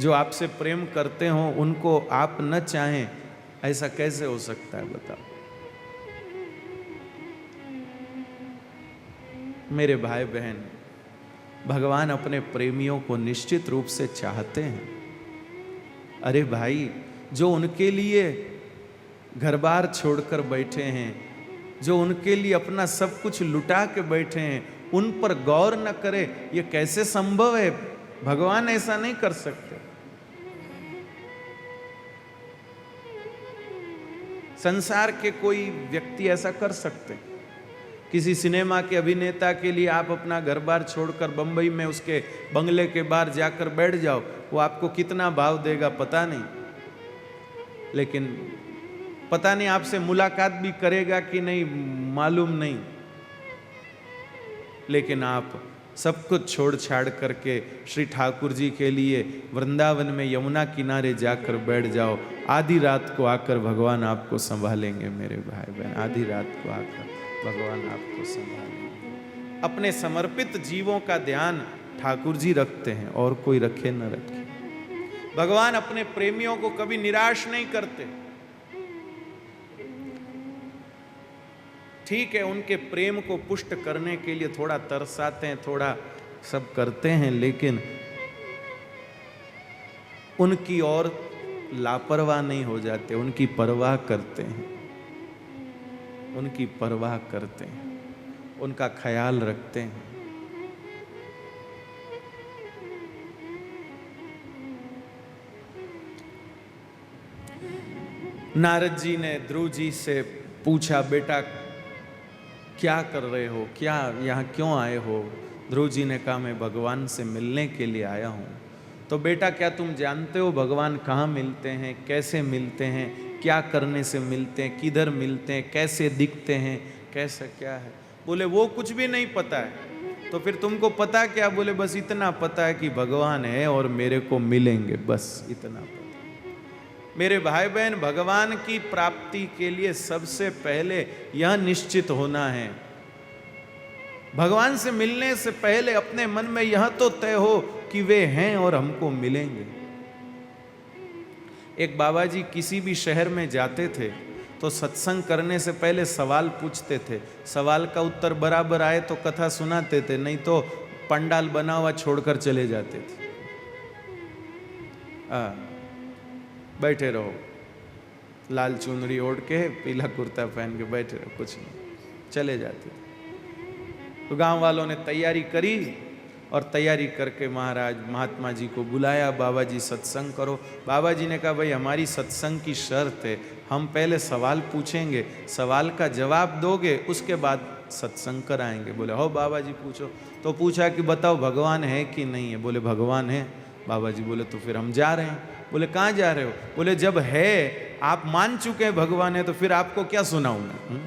जो आपसे प्रेम करते हो उनको आप न चाहें, ऐसा कैसे हो सकता है बताओ? मेरे भाई बहन, भगवान अपने प्रेमियों को निश्चित रूप से चाहते हैं। अरे भाई, जो उनके लिए घर बार छोड़कर बैठे हैं, जो उनके लिए अपना सब कुछ लुटा के बैठे हैं, उन पर गौर न करे, ये कैसे संभव है? भगवान ऐसा नहीं कर सकते। संसार के कोई व्यक्ति ऐसा कर सकते? किसी सिनेमा के अभिनेता के लिए आप अपना घर बार छोड़कर बंबई में उसके बंगले के बाहर जाकर बैठ जाओ, वो आपको कितना भाव देगा पता नहीं, लेकिन पता नहीं आपसे मुलाकात भी करेगा कि नहीं मालूम नहीं। लेकिन आप सब कुछ छोड़ छाड़ करके श्री ठाकुर जी के लिए वृंदावन में यमुना किनारे जाकर बैठ जाओ। आधी रात को आकर भगवान आपको संभालेंगे मेरे भाई बहन, आधी रात को आकर भगवान आपको संभालेंगे। अपने समर्पित जीवों का ध्यान ठाकुर जी रखते हैं, और कोई रखे न रखे। भगवान अपने प्रेमियों को कभी निराश नहीं करते। ठीक है, उनके प्रेम को पुष्ट करने के लिए थोड़ा तरसाते हैं, थोड़ा सब करते हैं, लेकिन उनकी ओर लापरवाह नहीं हो जाते, उनकी परवाह करते हैं, उनकी परवाह करते हैं, उनका ख्याल रखते हैं। नारद जी ने ध्रुव जी से पूछा, बेटा क्या कर रहे हो, क्या यहाँ क्यों आए हो? ध्रुव जी ने कहा, मैं भगवान से मिलने के लिए आया हूँ। तो बेटा क्या तुम जानते हो भगवान कहाँ मिलते हैं, कैसे मिलते हैं, क्या करने से मिलते हैं, किधर मिलते हैं, कैसे दिखते हैं, कैसा क्या है? बोले वो कुछ भी नहीं पता है। तो फिर तुमको पता क्या? बोले बस इतना पता है कि भगवान है और मेरे को मिलेंगे, बस इतना पता। मेरे भाई बहन, भगवान की प्राप्ति के लिए सबसे पहले यह निश्चित होना है, भगवान से मिलने से पहले अपने मन में यह तो तय हो कि वे हैं और हमको मिलेंगे। एक बाबा जी किसी भी शहर में जाते थे तो सत्संग करने से पहले सवाल पूछते थे, सवाल का उत्तर बराबर आए तो कथा सुनाते थे, नहीं तो पंडाल बना हुआ छोड़कर चले जाते थे। बैठे रहो, लाल चुनरी ओढ़ के पीला कुर्ता पहन के बैठे रहो, कुछ नहीं, चले जाते थे। तो गांव वालों ने तैयारी करी और तैयारी करके महाराज महात्मा जी को बुलाया, बाबा जी सत्संग करो। बाबा जी ने कहा, भाई हमारी सत्संग की शर्त है, हम पहले सवाल पूछेंगे, सवाल का जवाब दोगे, उसके बाद सत्संग कराएंगे। बोले हो बाबा जी पूछो। तो पूछा कि बताओ भगवान है कि नहीं है? बोले भगवान है। बाबा जी बोले तो फिर हम जा रहे हैं। बोले कहाँ जा रहे हो? बोले जब है, आप मान चुके हैं भगवान है, तो फिर आपको क्या सुनाऊं मैं?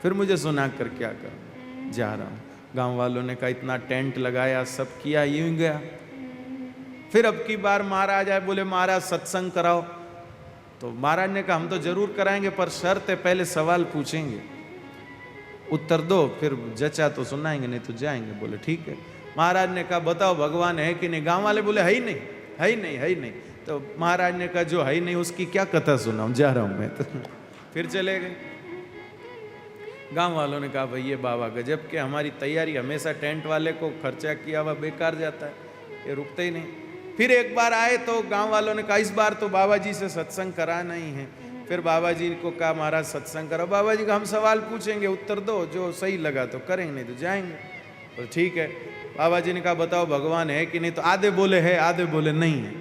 फिर मुझे सुना कर क्या करूं? जा रहा हूं। गांव वालों ने कहा, इतना टेंट लगाया, सब किया, यूं गया। फिर अब की बार महाराज आए, बोले महाराज सत्संग कराओ। तो महाराज ने कहा, हम तो जरूर कराएंगे, पर शर्त है पहले सवाल पूछेंगे, उत्तर दो, फिर जचा तो सुनाएंगे, नहीं तो जाएंगे। बोले ठीक है। महाराज ने कहा, बताओ भगवान है कि नहीं? गांव वाले बोले है ही नहीं, है ही नहीं, है ही नहीं। तो महाराज ने कहा, जो है ही नहीं उसकी क्या कथा सुनाऊं, जा रहा हूं मैं। तो फिर चले गए। गांव वालों ने कहा, भाई ये बाबा गजब के, हमारी तैयारी हमेशा टेंट वाले को खर्चा किया हुआ बेकार जाता है, ये रुकते ही नहीं। फिर एक बार आए तो गांव वालों ने कहा, इस बार तो बाबा जी से सत्संग कराना ही है। फिर बाबा जी को कहा, महाराज सत्संग करो। बाबा जी का हम सवाल पूछेंगे, उत्तर दो, जो सही लगा तो करेंगे, नहीं तो जाएंगे। तो ठीक है। बाबा जी ने कहा, बताओ भगवान है कि नहीं? तो आधे बोले है, आधे बोले नहीं है।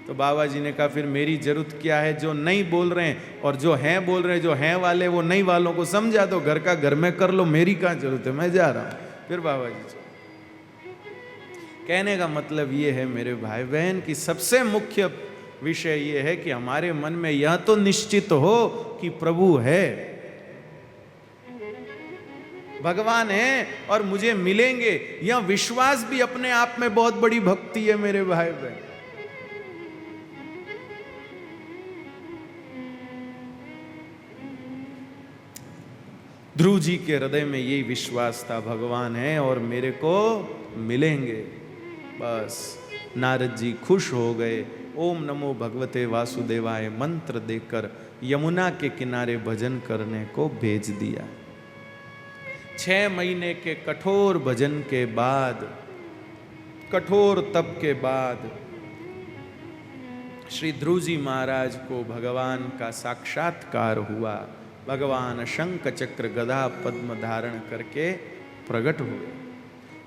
तो बाबा जी ने कहा, फिर मेरी जरूरत क्या है? जो नहीं बोल रहे हैं और जो हैं बोल रहे हैं, जो हैं वाले वो नहीं वालों को समझा दो, घर का घर में कर लो, मेरी कहाँ जरूरत है, मैं जा रहा हूँ। फिर बाबा जी कहने का मतलब ये है मेरे भाई बहन कि सबसे मुख्य विषय ये है कि हमारे मन में यह तो निश्चित हो कि प्रभु है, भगवान है और मुझे मिलेंगे। यह विश्वास भी अपने आप में बहुत बड़ी भक्ति है मेरे भाई बहन। ध्रुव जी के हृदय में यही विश्वास था, भगवान है और मेरे को मिलेंगे। बस नारद जी खुश हो गए। ओम नमो भगवते वासुदेवाय मंत्र देकर यमुना के किनारे भजन करने को भेज दिया। 6 महीने के कठोर भजन के बाद, कठोर तप के बाद श्री ध्रुव जी महाराज को भगवान का साक्षात्कार हुआ। भगवान शंख चक्र गदा पद्म धारण करके प्रकट हुए।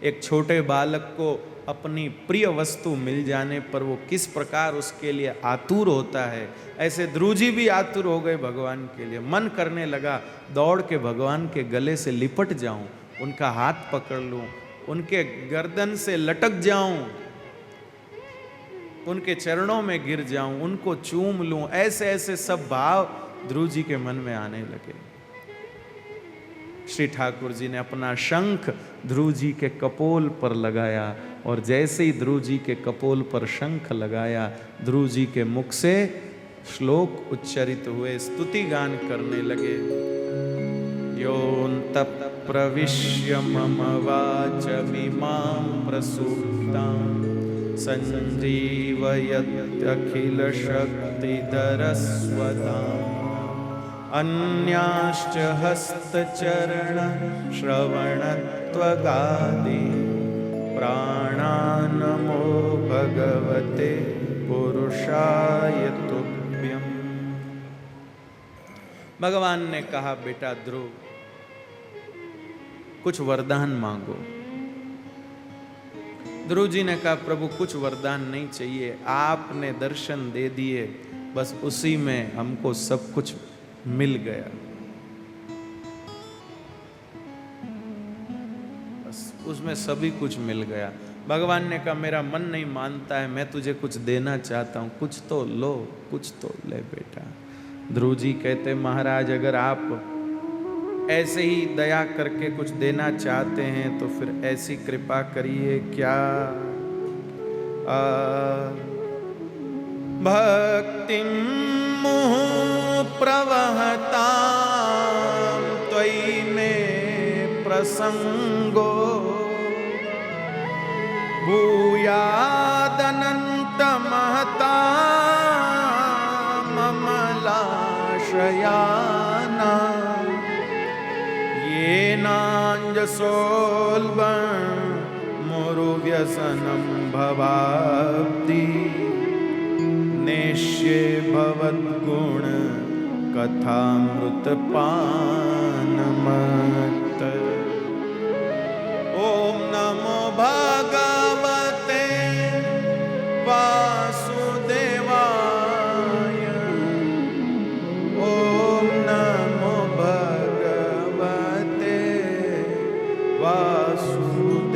एक छोटे बालक को अपनी प्रिय वस्तु मिल जाने पर वो किस प्रकार उसके लिए आतुर होता है, ऐसे ध्रुव जी भी आतुर हो गए भगवान के लिए। मन करने लगा दौड़ के भगवान के गले से लिपट जाऊं, उनका हाथ पकड़ लूं, उनके गर्दन से लटक जाऊं, उनके चरणों में गिर जाऊं, उनको चूम लूं। ऐसे ऐसे सब भाव ध्रुव जी के मन में आने लगे। श्री ठाकुर जी ने अपना शंख ध्रुव जी के कपोल पर लगाया और जैसे ही ध्रुव जी के कपोल पर शंख लगाया, ध्रुव जी के मुख से श्लोक उच्चरित हुए, स्तुति गान करने लगे। योऽन्तः प्रविश्य मम वाचमिमां प्रसूप्तां सञ्जीवयत्यखिलशक्तिधरस्वताम् अन्याश्च हस्तचरण श्रवणत्वगादि प्राणानमो भगवते पुरुषाय भगवान ने कहा, बेटा ध्रुव, कुछ वरदान मांगो। ध्रुव जी ने कहा, प्रभु कुछ वरदान नहीं चाहिए, आपने दर्शन दे दिए, बस उसी में हमको सब कुछ मिल गया। बस उसमें सभी कुछ मिल गया। भगवान ने कहा, मेरा मन नहीं मानता है, मैं तुझे कुछ देना चाहता हूं, कुछ तो लो, कुछ तो ले बेटा। ध्रुव जी कहते, महाराज अगर आप ऐसे ही दया करके कुछ देना चाहते हैं तो फिर ऐसी कृपा करिए, क्या भक्तिं मुहुः प्रवहतां त्वयि मे प्रसंगो भूयादनन्तमहता ममलाशयाना येनाञ्जसोल्बं मुरुव्यसनं भवाब्धि नेष्ये भवद्गुण कथामृतपानमत्त। ओम नमो भगवते वासुदेवाय। ओम नमो भगवते वासुदेवाय।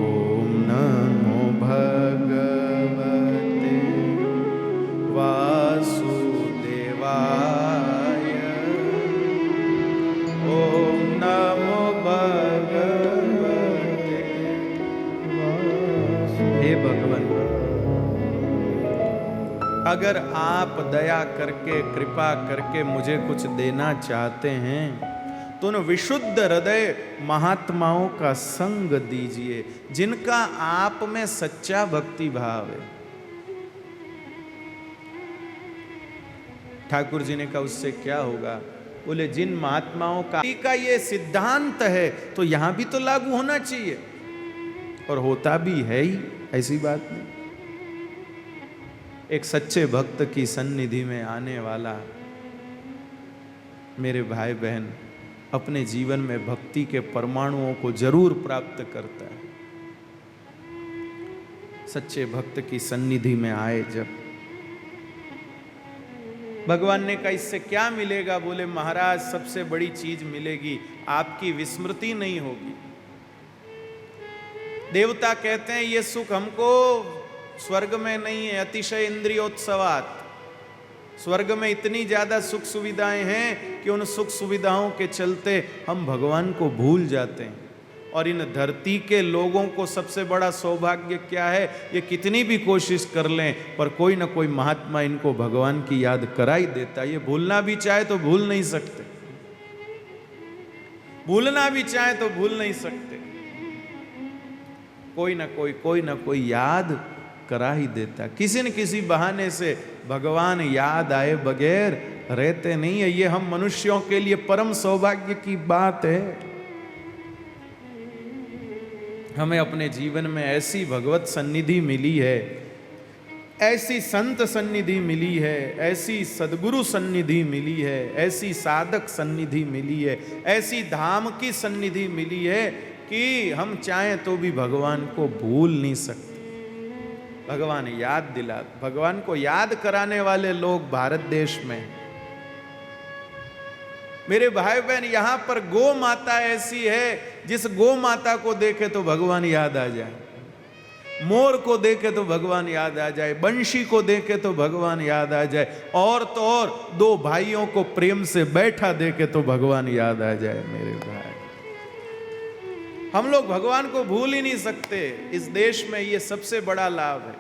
ओम नमो भगवते वासुदेवाय। ओम नमो भगवते वासुदेवाय। हे भगवान, अगर आप दया करके कृपा करके मुझे कुछ देना चाहते हैं तो उन विशुद्ध हृदय महात्माओं का संग दीजिए, जिनका आप में सच्चा भक्ति भाव है। ठाकुर जी ने कहा, उससे क्या होगा? बोले, जिन महात्माओं का ये सिद्धांत है तो यहां भी तो लागू होना चाहिए, और होता भी है ही, ऐसी बात नहीं। एक सच्चे भक्त की सन्निधि में आने वाला मेरे भाई बहन अपने जीवन में भक्ति के परमाणुओं को जरूर प्राप्त करता है। सच्चे भक्त की सन्निधि में आए जब, भगवान ने कहा, इससे क्या मिलेगा? बोले, महाराज सबसे बड़ी चीज मिलेगी, आपकी विस्मृति नहीं होगी। देवता कहते हैं ये सुख हमको स्वर्ग में नहीं है, अतिशय इंद्रियोत्सवात। स्वर्ग में इतनी ज्यादा सुख सुविधाएं हैं कि उन सुख सुविधाओं के चलते हम भगवान को भूल जाते हैं। और इन धरती के लोगों को सबसे बड़ा सौभाग्य क्या है? ये कितनी भी कोशिश कर लें पर कोई ना कोई महात्मा इनको भगवान की याद करा ही देता है। ये भूलना भी चाहे तो भूल नहीं सकते, भूलना भी चाहे तो भूल नहीं सकते। कोई ना कोई याद करा ही देता, किसी न किसी बहाने से भगवान याद आए बगैर रहते नहीं है। ये हम मनुष्यों के लिए परम सौभाग्य की बात है। हमें अपने जीवन में ऐसी भगवत सन्निधि मिली है, ऐसी संत सन्निधि मिली है, ऐसी सद्गुरु सन्निधि मिली है, ऐसी साधक सन्निधि मिली है, ऐसी धाम की सन्निधि मिली है कि हम चाहें तो भी भगवान को भूल नहीं सकते। भगवान याद दिला, भगवान को याद कराने वाले लोग भारत देश में। मेरे भाई बहन, यहां पर गौ माता ऐसी है जिस गौ माता को देखे तो भगवान याद आ जाए, मोर को देखे तो भगवान याद आ जाए, बंशी को देखे तो भगवान याद आ जाए, और तो और दो भाइयों को प्रेम से बैठा देखे तो भगवान याद आ जाए। मेरे भाई, हम लोग भगवान को भूल ही नहीं सकते। इस देश में ये सबसे बड़ा लाभ है।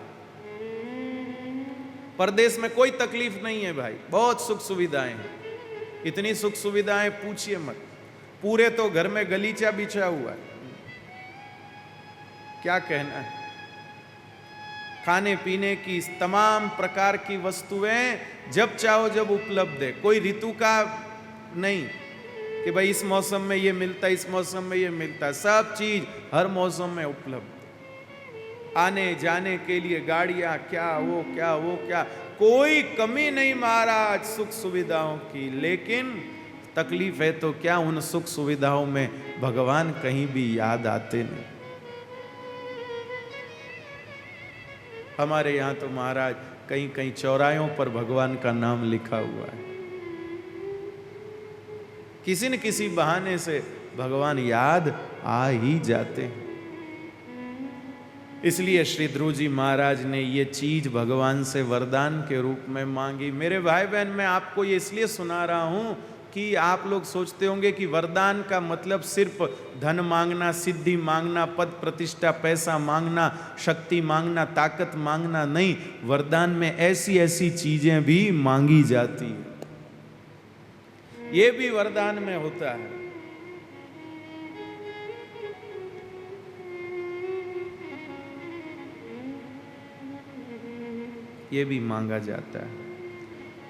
परदेश में कोई तकलीफ नहीं है भाई, बहुत सुख सुविधाएं हैं, इतनी सुख सुविधाएं पूछिए मत। पूरे तो घर में गलीचा बिछा हुआ है, क्या कहना है। खाने पीने की तमाम प्रकार की वस्तुएं जब चाहो जब उपलब्ध है। कोई ऋतु का नहीं कि भाई इस मौसम में ये मिलता है, इस मौसम में ये मिलता है। सब चीज हर मौसम में उपलब्ध। आने जाने के लिए गाड़ियां, क्या वो क्या वो क्या, कोई कमी नहीं महाराज सुख सुविधाओं की। लेकिन तकलीफ है तो क्या, उन सुख सुविधाओं में भगवान कहीं भी याद आते नहीं। हमारे यहां तो महाराज कहीं कहीं चौरायों पर भगवान का नाम लिखा हुआ है। किसी न किसी बहाने से भगवान याद आ ही जाते हैं। इसलिए श्री ध्रुव जी महाराज ने ये चीज भगवान से वरदान के रूप में मांगी। मेरे भाई बहन, मैं आपको ये इसलिए सुना रहा हूं कि आप लोग सोचते होंगे कि वरदान का मतलब सिर्फ धन मांगना, सिद्धि मांगना, पद प्रतिष्ठा, पैसा मांगना, शक्ति मांगना, ताकत मांगना। नहीं, वरदान में ऐसी ऐसी चीजें भी मांगी जाती है। ये भी वरदान में होता है। ये भी मांगा जाता है।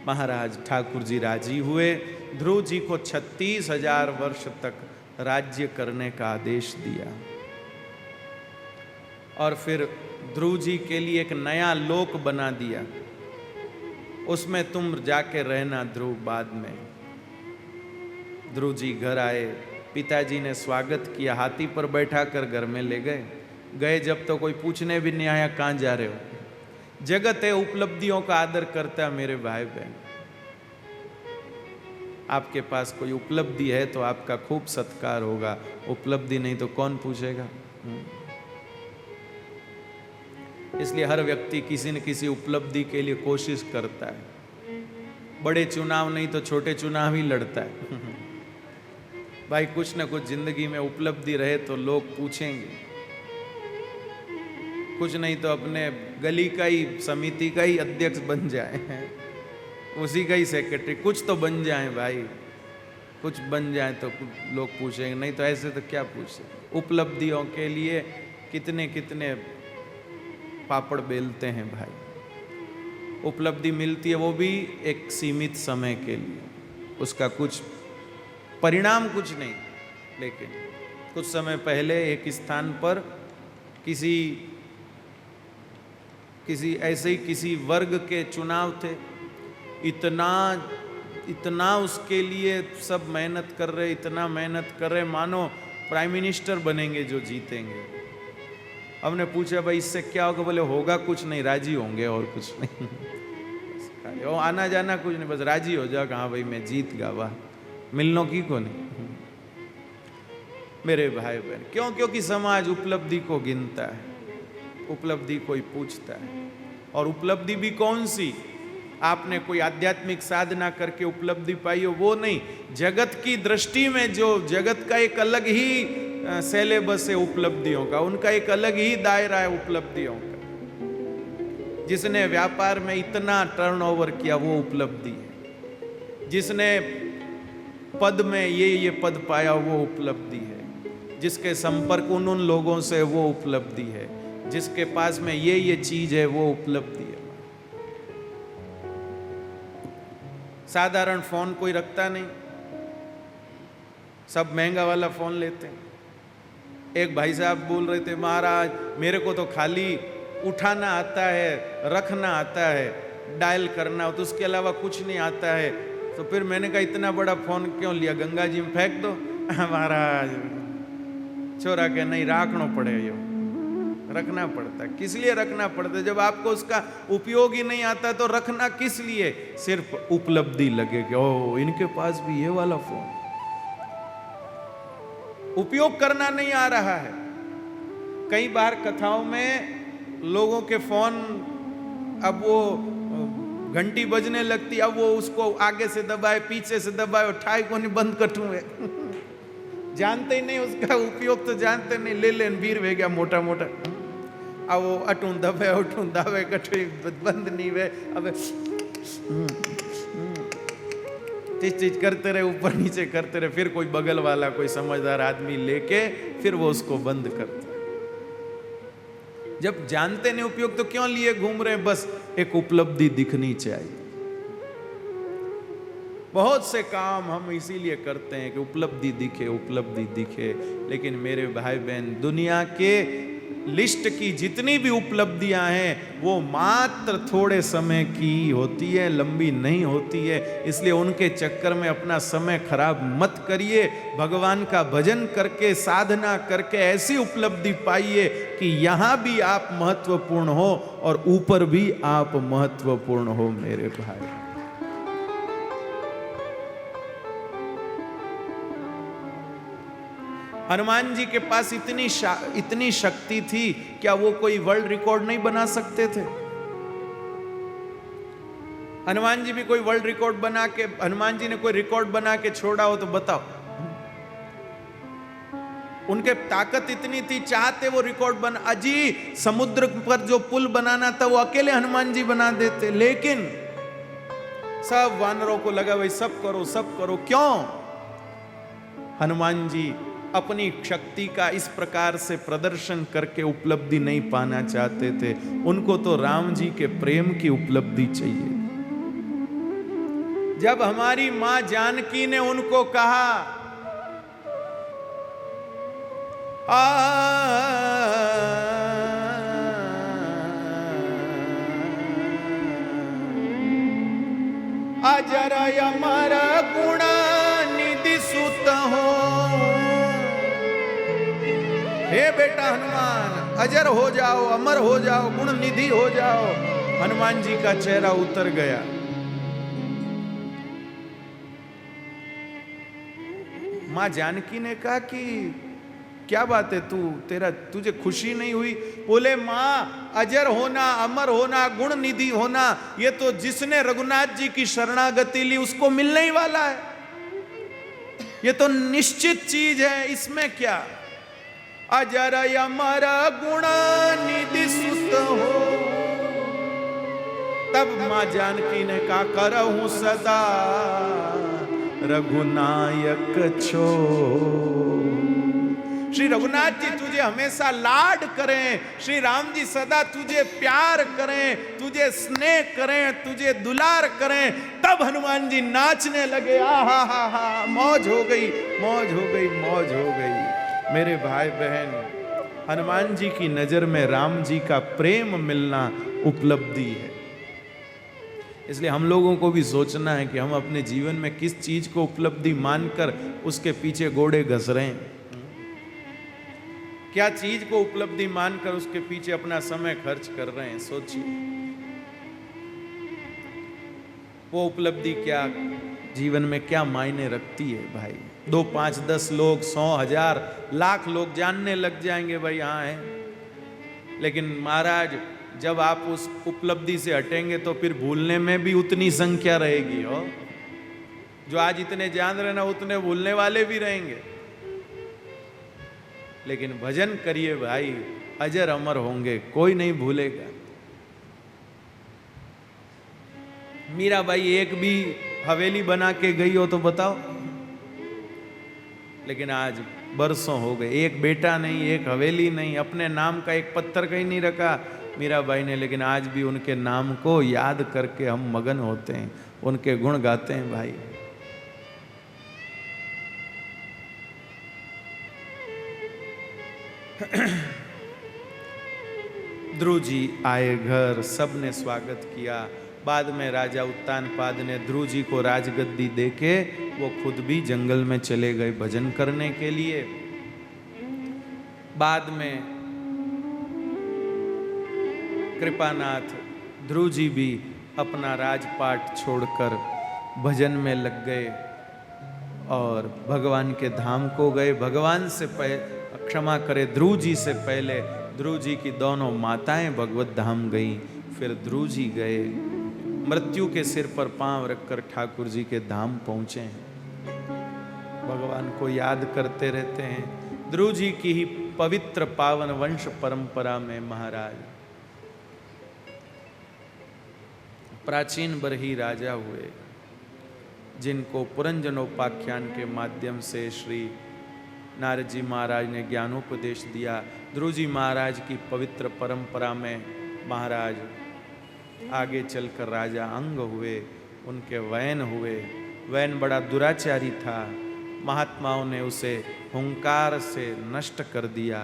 महाराज ठाकुर जी राजी हुए, ध्रुव जी को 36,000 वर्ष तक राज्य करने का आदेश दिया। और फिर ध्रुव जी के लिए एक नया लोक बना दिया, उसमें तुम जाके रहना ध्रुव। बाद में ध्रुव जी घर आए, पिताजी ने स्वागत किया, हाथी पर बैठा कर घर में ले गए। जब तो कोई पूछने भी नहीं आया कहाँ जा रहे हो। जगत है उपलब्धियों का आदर करता है मेरे भाई बहन। आपके पास कोई उपलब्धि है तो आपका खूब सत्कार होगा, उपलब्धि नहीं तो कौन पूछेगा। इसलिए हर व्यक्ति किसी न किसी उपलब्धि के लिए कोशिश करता है। बड़े चुनाव नहीं तो छोटे चुनाव ही लड़ता है। भाई कुछ न कुछ जिंदगी में उपलब्धि रहे तो लोग पूछेंगे, कुछ नहीं तो अपने गली का ही, समिति का ही अध्यक्ष बन जाए, उसी का ही सेक्रेटरी, कुछ तो बन जाए भाई, कुछ बन जाए तो लोग पूछेंगे, नहीं तो ऐसे तो क्या पूछे। उपलब्धियों के लिए कितने कितने पापड़ बेलते हैं भाई। उपलब्धि मिलती है वो भी एक सीमित समय के लिए, उसका कुछ परिणाम कुछ नहीं। लेकिन कुछ समय पहले एक स्थान पर किसी ऐसे ही किसी वर्ग के चुनाव थे। इतना उसके लिए सब मेहनत कर रहे, इतना मेहनत कर रहे, मानो प्राइम मिनिस्टर बनेंगे जो जीतेंगे। हमने पूछा भाई इससे क्या होगा, बोले होगा कुछ नहीं, राजी होंगे और कुछ नहीं। वो आना जाना कुछ नहीं, बस राजी हो जाओ, हाँ भाई मैं जीत गया, वाह, मिलनों की को नहीं। मेरे भाई बहन, क्यों? क्योंकि समाज उपलब्धि को गिनता है, उपलब्धि कोई पूछता है। और उपलब्धि भी कौन सी? आपने कोई आध्यात्मिक साधना करके उपलब्धि पाई हो वो नहीं, जगत की दृष्टि में जो जगत का एक अलग ही सिलेबस है उपलब्धियों का, उनका एक अलग ही दायरा है उपलब्धियों का। जिसने व्यापार में इतना टर्नओवर किया वो उपलब्धि है, जिसने पद में ये पद पाया वो उपलब्धि है, जिसके संपर्क उन लोगों से वो उपलब्धि है, जिसके पास में ये चीज है वो उपलब्धि है। साधारण फोन कोई रखता नहीं, सब महंगा वाला फोन लेते हैं। एक भाई साहब बोल रहे थे, महाराज मेरे को तो खाली उठाना आता है, रखना आता है, डायल करना, तो उसके अलावा कुछ नहीं आता है। तो फिर मैंने कहा इतना बड़ा फोन क्यों लिया, गंगा जी में फेंक दो। महाराज छोरा के नहीं, राखना पड़ेगा, रखना पड़ता है। किस लिए रखना पड़ता है? जब आपको उसका उपयोग ही नहीं आता तो रखना किस लिए? सिर्फ उपलब्धि लगे कि ओ इनके पास भी ये वाला फोन, उपयोग करना नहीं आ रहा है। कई बार कथाओं में लोगों के फोन, अब वो घंटी बजने लगती, अब वो उसको आगे से दबाए, पीछे से दबाए, ठाई को नहीं बंद कटू है। जानते ही नहीं उसका उपयोग, तो जानते नहीं, ले लेन बीर वे गया मोटा मोटा, अब वो अटू दबे उठू दावे कटू बंद नहीं वे, अब चीज करते रहे, ऊपर नीचे करते रहे, फिर कोई बगल वाला कोई समझदार आदमी लेके फिर वो उसको बंद करता है। जब जानते नहीं उपयोग तो क्यों लिए घूम रहे हैं? बस एक उपलब्धि दिखनी चाहिए। बहुत से काम हम इसीलिए करते हैं कि उपलब्धि दिखे, उपलब्धि दिखे। लेकिन मेरे भाई बहन, दुनिया के लिस्ट की जितनी भी उपलब्धियां हैं वो मात्र थोड़े समय की होती है, लंबी नहीं होती है। इसलिए उनके चक्कर में अपना समय खराब मत करिए। भगवान का भजन करके, साधना करके ऐसी उपलब्धि पाइए कि यहां भी आप महत्वपूर्ण हो और ऊपर भी आप महत्वपूर्ण हो मेरे भाई। हनुमान जी के पास इतनी शक्ति थी, क्या वो कोई वर्ल्ड रिकॉर्ड नहीं बना सकते थे? हनुमान जी भी कोई वर्ल्ड रिकॉर्ड बना के, हनुमान जी ने कोई रिकॉर्ड बना के छोड़ा हो तो बताओ। उनके ताकत इतनी थी, चाहते वो रिकॉर्ड बना, अजी समुद्र पर जो पुल बनाना था वो अकेले हनुमान जी बना देते, लेकिन सब वानरों को लगा भाई सब करो सब करो। क्यों? हनुमान जी अपनी शक्ति का इस प्रकार से प्रदर्शन करके उपलब्धि नहीं पाना चाहते थे। उनको तो राम जी के प्रेम की उपलब्धि चाहिए। जब हमारी मां जानकी ने उनको कहा अजर अमर गुण निधि सुत हो, हे बेटा हनुमान अजर हो जाओ, अमर हो जाओ, गुण निधि हो जाओ। हनुमान जी का चेहरा उतर गया। मां जानकी ने कहा कि क्या बात है, तुझे खुशी नहीं हुई? बोले मां अजर होना, अमर होना, गुण निधि होना, ये तो जिसने रघुनाथ जी की शरणागति ली उसको मिलने ही वाला है। ये तो निश्चित चीज है, इसमें क्या? अजर अमर गुण निधि सुत हो। तब मां जानकी ने कहा करहूं सदा रघुनायक छो। श्री रघुनाथ जी तुझे हमेशा लाड करें, श्री राम जी सदा तुझे प्यार करें, तुझे स्नेह करें, तुझे दुलार करें। तब हनुमान जी नाचने लगे। आहा हा हा, मौज हो गई, मौज हो गई, मौज हो गई। मेरे भाई बहन, हनुमान जी की नजर में राम जी का प्रेम मिलना उपलब्धि है। इसलिए हम लोगों को भी सोचना है कि हम अपने जीवन में किस चीज को उपलब्धि मानकर उसके पीछे घोड़े घस रहे हैं। क्या चीज को उपलब्धि मानकर उसके पीछे अपना समय खर्च कर रहे हैं? सोचिए। वो उपलब्धि क्या जीवन में क्या मायने रखती है भाई? 2, 5, 10 लोग, 100, 1000, लाख लोग जानने लग जाएंगे भाई हाँ है। लेकिन महाराज जब आप उस उपलब्धि से हटेंगे तो फिर भूलने में भी उतनी संख्या रहेगी। हो जो आज इतने जान रहे ना, उतने भूलने वाले भी रहेंगे। लेकिन भजन करिए भाई, अजर अमर होंगे, कोई नहीं भूलेगा। मीराबाई एक भी हवेली बना के गई हो तो बताओ। लेकिन आज बरसों हो गए, एक बेटा नहीं, एक हवेली नहीं, अपने नाम का एक पत्थर कहीं नहीं रखा मीराबाई ने। लेकिन आज भी उनके नाम को याद करके हम मगन होते हैं, उनके गुण गाते हैं भाई। ध्रुव जी आए घर, सबने स्वागत किया। बाद में राजा उत्तानपाद ने ध्रुव जी को राजगद्दी देके वो खुद भी जंगल में चले गए भजन करने के लिए। बाद में कृपानाथ ध्रुव जी भी अपना राजपाट छोड़कर भजन में लग गए और भगवान के धाम को गए। भगवान से क्षमा करे, ध्रुव जी से पहले ध्रुव जी की दोनों माताएं भगवत धाम गईं, फिर ध्रुव जी गए। मृत्यु के सिर पर पांव रखकर ठाकुर जी के धाम पहुंचे हैं। भगवान को याद करते रहते हैं। ध्रुव जी की ही पवित्र पावन वंश परंपरा में महाराज प्राचीन बरही राजा हुए, जिनको पुरंजनोपाख्यान के माध्यम से श्री नारद जी महाराज ने ज्ञानोपदेश दिया। ध्रुव जी महाराज की पवित्र परंपरा में महाराज आगे चलकर राजा अंग हुए, उनके वैन हुए। वैन बड़ा दुराचारी था, महात्माओं ने उसे हुंकार से नष्ट कर दिया।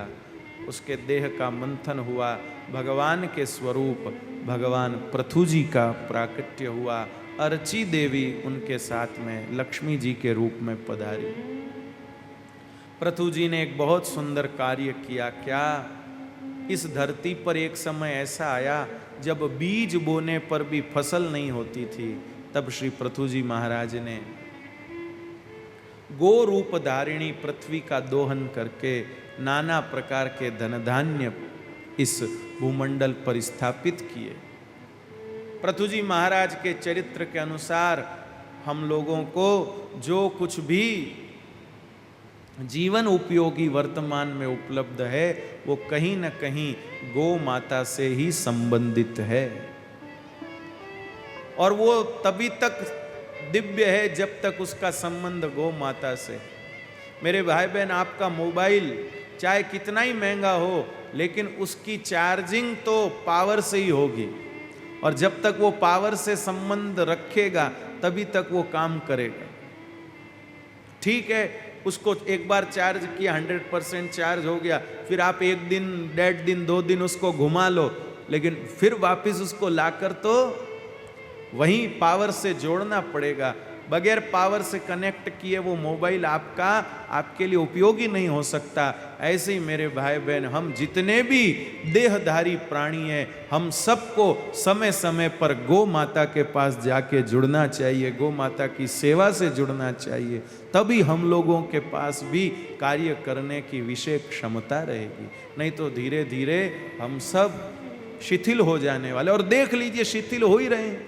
उसके देह का मंथन हुआ, भगवान के स्वरूप भगवान पृथु जी का प्राकट्य हुआ। अर्ची देवी उनके साथ में लक्ष्मी जी के रूप में पधारी। पृथु जी ने एक बहुत सुंदर कार्य किया। क्या? इस धरती पर एक समय ऐसा आया जब बीज बोने पर भी फसल नहीं होती थी। तब श्री पृथु जी महाराज ने गो रूप धारिणी पृथ्वी का दोहन करके नाना प्रकार के धन धान्य इस भूमंडल पर स्थापित किए। पृथु जी महाराज के चरित्र के अनुसार हम लोगों को जो कुछ भी जीवन उपयोगी वर्तमान में उपलब्ध है वो कहीं न कहीं गो माता से ही संबंधित है। और वो तभी तक दिव्य है जब तक उसका संबंध गो माता से। मेरे भाई बहन, आपका मोबाइल चाहे कितना ही महंगा हो, लेकिन उसकी चार्जिंग तो पावर से ही होगी, और जब तक वो पावर से संबंध रखेगा तभी तक वो काम करेगा। ठीक है, उसको एक बार चार्ज किया, 100% चार्ज हो गया, फिर आप एक दिन, 1.5 दिन, 2 दिन उसको घुमा लो, लेकिन फिर वापस उसको लाकर तो वहीं पावर से जोड़ना पड़ेगा। बगैर पावर से कनेक्ट किए वो मोबाइल आपके लिए उपयोगी नहीं हो सकता। ऐसे ही मेरे भाई बहन, हम जितने भी देहधारी प्राणी हैं, हम सबको समय समय पर गो माता के पास जाके जुड़ना चाहिए, गो माता की सेवा से जुड़ना चाहिए। तभी हम लोगों के पास भी कार्य करने की विशेष क्षमता रहेगी। नहीं तो धीरे धीरे हम सब शिथिल हो जाने वाले, और देख लीजिए शिथिल हो ही रहे हैं।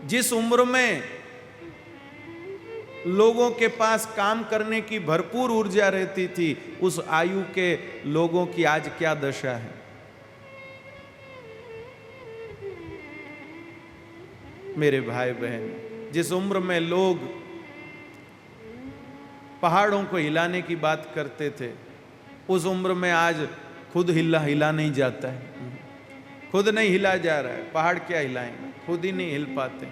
जिस उम्र में लोगों के पास काम करने की भरपूर ऊर्जा रहती थी, उस आयु के लोगों की आज क्या दशा है। मेरे भाई बहन, जिस उम्र में लोग पहाड़ों को हिलाने की बात करते थे, उस उम्र में आज खुद हिला नहीं जाता है। खुद नहीं हिला जा रहा है, पहाड़ क्या हिलाएंगे, खुद ही नहीं हिल पाते।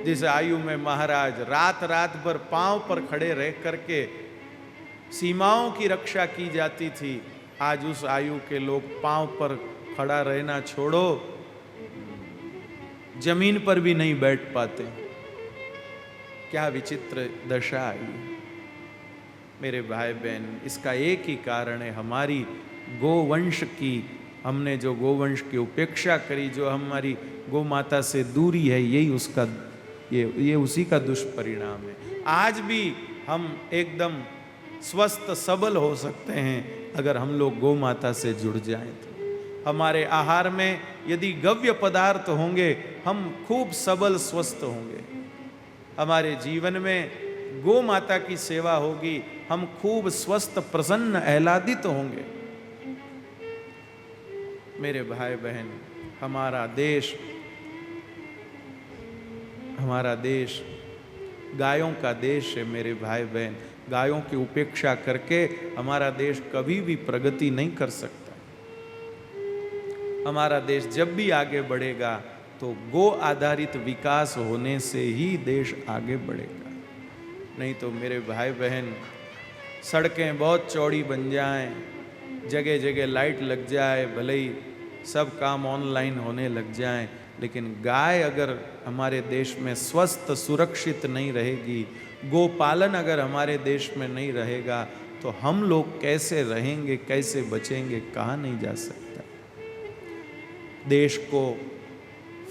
जिस आयु में महाराज रात रात भर पांव पर खड़े रह करके सीमाओं की रक्षा की जाती थी, आज उस आयु के लोग पांव पर खड़ा रहना छोड़ो, जमीन पर भी नहीं बैठ पाते। क्या विचित्र दशा आई मेरे भाई बहन। इसका एक ही कारण है, हमारी गोवंश की, हमने जो गोवंश की उपेक्षा करी, जो हमारी गो माता से दूरी है, यही उसका ये उसी का दुष्परिणाम है। आज भी हम एकदम स्वस्थ सबल हो सकते हैं अगर हम लोग गो माता से जुड़ जाएं तो। हमारे आहार में यदि गव्य पदार्थ होंगे, हम खूब सबल स्वस्थ होंगे। हमारे जीवन में गो माता की सेवा होगी, हम खूब स्वस्थ प्रसन्न आह्लादित होंगे। मेरे भाई बहन, हमारा देश गायों का देश है। मेरे भाई बहन, गायों की उपेक्षा करके हमारा देश कभी भी प्रगति नहीं कर सकता। हमारा देश जब भी आगे बढ़ेगा तो गो आधारित विकास होने से ही देश आगे बढ़ेगा। नहीं तो मेरे भाई बहन, सड़कें बहुत चौड़ी बन जाएं, जगह जगह लाइट लग जाए, भले ही सब काम ऑनलाइन होने लग जाएं, लेकिन गाय अगर हमारे देश में स्वस्थ सुरक्षित नहीं रहेगी, गोपालन अगर हमारे देश में नहीं रहेगा, तो हम लोग कैसे रहेंगे, कैसे बचेंगे, कहा नहीं जा सकता। देश को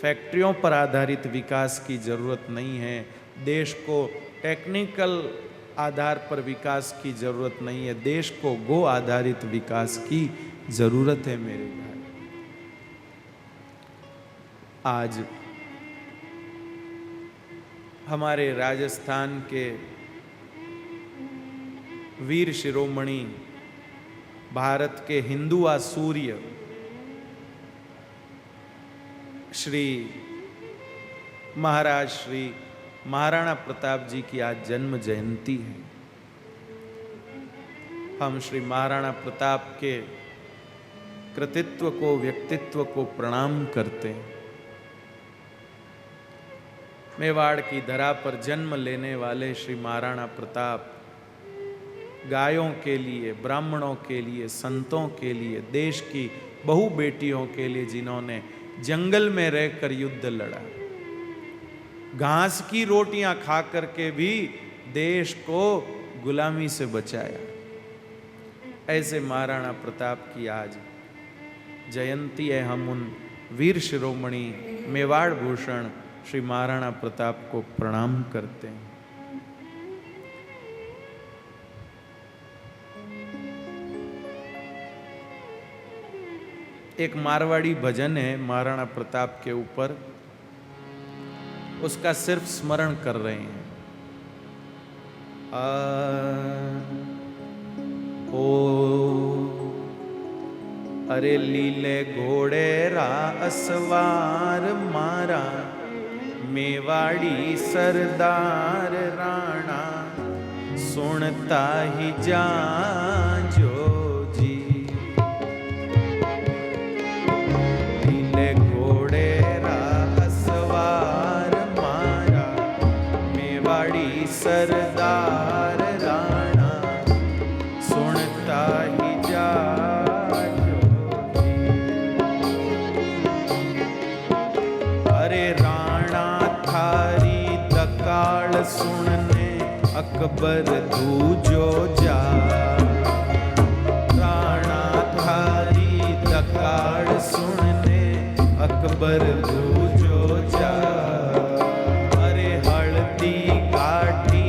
फैक्ट्रियों पर आधारित विकास की जरूरत नहीं है, देश को टेक्निकल आधार पर विकास की जरूरत नहीं है, देश को गो आधारित विकास की जरूरत है। मेरे भाई, आज हमारे राजस्थान के वीर शिरोमणि, भारत के हिंदुआ सूर्य श्री महाराणा प्रताप जी की आज जन्म जयंती है। हम श्री महाराणा प्रताप के कृतित्व को, व्यक्तित्व को प्रणाम करते हैं। मेवाड़ की धरा पर जन्म लेने वाले श्री महाराणा प्रताप गायों के लिए, ब्राह्मणों के लिए, संतों के लिए, देश की बहु बेटियों के लिए, जिन्होंने जंगल में रहकर युद्ध लड़ा, घास की रोटियां खा करके भी देश को गुलामी से बचाया, ऐसे महाराणा प्रताप की आज जयंती है। हम उन वीर शिरोमणि मेवाड़ भूषण श्री महाराणा प्रताप को प्रणाम करते हैं। एक मारवाड़ी भजन है महाराणा प्रताप के ऊपर, उसका सिर्फ स्मरण कर रहे हैं। अरे लीले घोड़े रा असवार मारा, मेवाड़ी सरदार राणा, सुनता ही जाजो जी। लीले घोड़े रा असवार मारा, मेवाड़ी सरदार राणा, सुनता ही जाजो जी। अरे राणा थारी दकाल सुनने अकबर दूजो जा, राणा थारी दकाल सुनने अकबर दूजो जा। अरे हल्दी काटी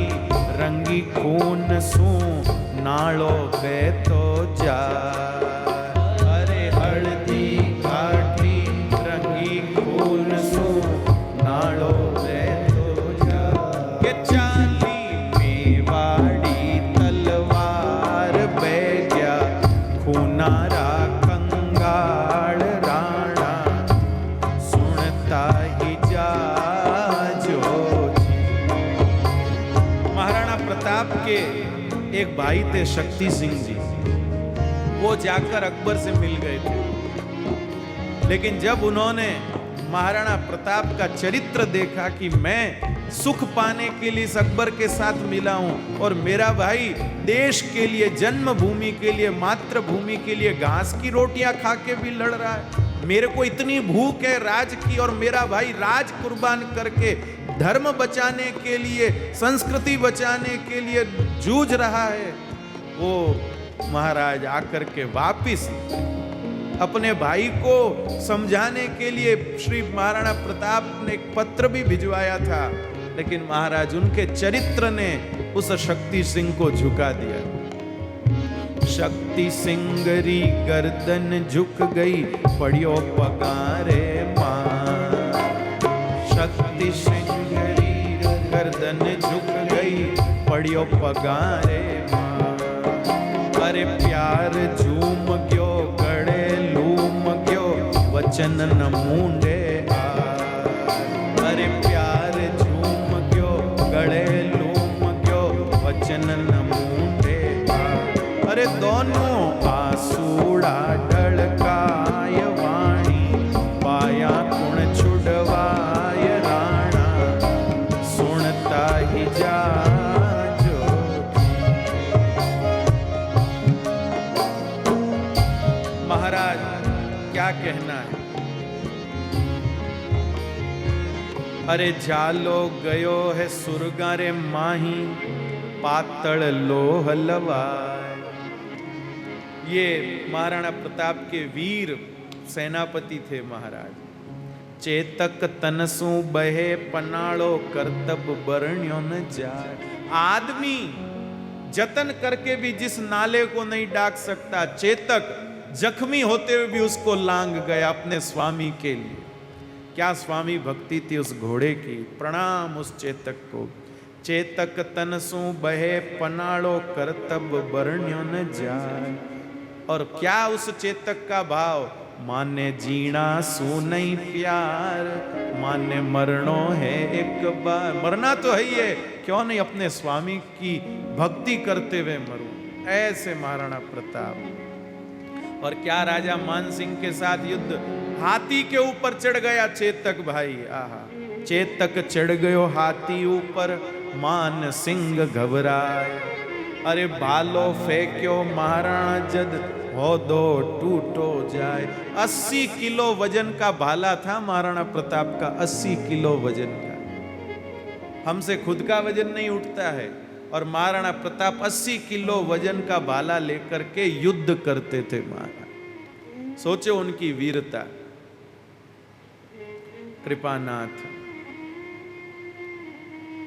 रंगी खून सू नालो बेतो जा, अरे हल्दी काटी रंगी खून सू नालो बेतो जा। के चाली मेवाड़ी तलवार बैग्या, खूनारा कंगाल राणा, सुनता ही जाजो जी। महाराणा प्रताप के एक भाई थे शक्ति सिंह जी, वो जाकर अकबर से मिल गए थे, लेकिन जब उन्होंने महाराणा प्रताप का चरित्र देखा कि मैं सुख पाने के लिए इस अकबर के साथ मिला हूं और मेरा भाई देश के लिए, जन्मभूमि के लिए, मातृभूमि के लिए घास की रोटियां खा के भी लड़ रहा है, मेरे को इतनी भूख है राज की, और मेरा भाई राज कुर्बान करके धर्म बचाने के लिए, संस्कृति बचाने के लिए जूझ रहा है, वो महाराज आकर के वापिस अपने भाई को समझाने के लिए श्री महाराणा प्रताप ने एक पत्र भी भिजवाया था, लेकिन महाराज उनके चरित्र ने उस शक्ति सिंह को झुका दिया। शक्ति सिंगरी गर्दन झुक गई, पड़ियो पगारे मां। शक्ति सिंगरी गर्दन झुक गई, पड़ियो पगारे मां। अरे प्यार झूम गयो, गड़े लूम गयो, वचन न मूंडे आ। अरे प्यार झूम गयो, गड़े लूम गयो, वचन न मूंडे आ। अरे दोनों आसूड़ा ढलकाय वाणी, पाया कुण छुड़वाय राणा, सुनता ही जाजो। महाराज क्या कहना है। अरे जालो गयो है सुरगा रे माही, पातल लोह लवाय। ये महाराणा प्रताप के वीर सेनापति थे महाराज। चेतक तनसू बहे पनाड़ो, करतब बरण्यो न जाए। आदमी जतन करके भी जिस नाले को नहीं डाक सकता, चेतक जख्मी होते हुए भी उसको लांग गया अपने स्वामी के लिए। क्या स्वामी भक्ति थी उस घोड़े की। प्रणाम उस चेतक को। चेतक तनसू बहे पनाड़ो, करतब बरण्यो न जाए। और क्या उस चेतक का भाव, माने जीना सू नहीं प्यार, माने मरणो है एक बार। मरना तो है ही है, क्यों नहीं अपने स्वामी की भक्ति करते हुए मरूं। ऐसे महाराणा प्रताप। और क्या राजा मान सिंह के साथ युद्ध, हाथी के ऊपर चढ़ गया चेतक भाई। आहा, चेतक चढ़ गयो हाथी ऊपर, मान सिंह घबराए। अरे भालो फेंक्यो महाराणा जद होदो टूटो जाए। 80 किलो वजन का भाला था महाराणा प्रताप का, 80 किलो वजन का। हमसे खुद का वजन नहीं उठता है, और महाराणा प्रताप 80 किलो वजन का भाला लेकर के युद्ध करते थे महाराज। सोचो उनकी वीरता। कृपानाथ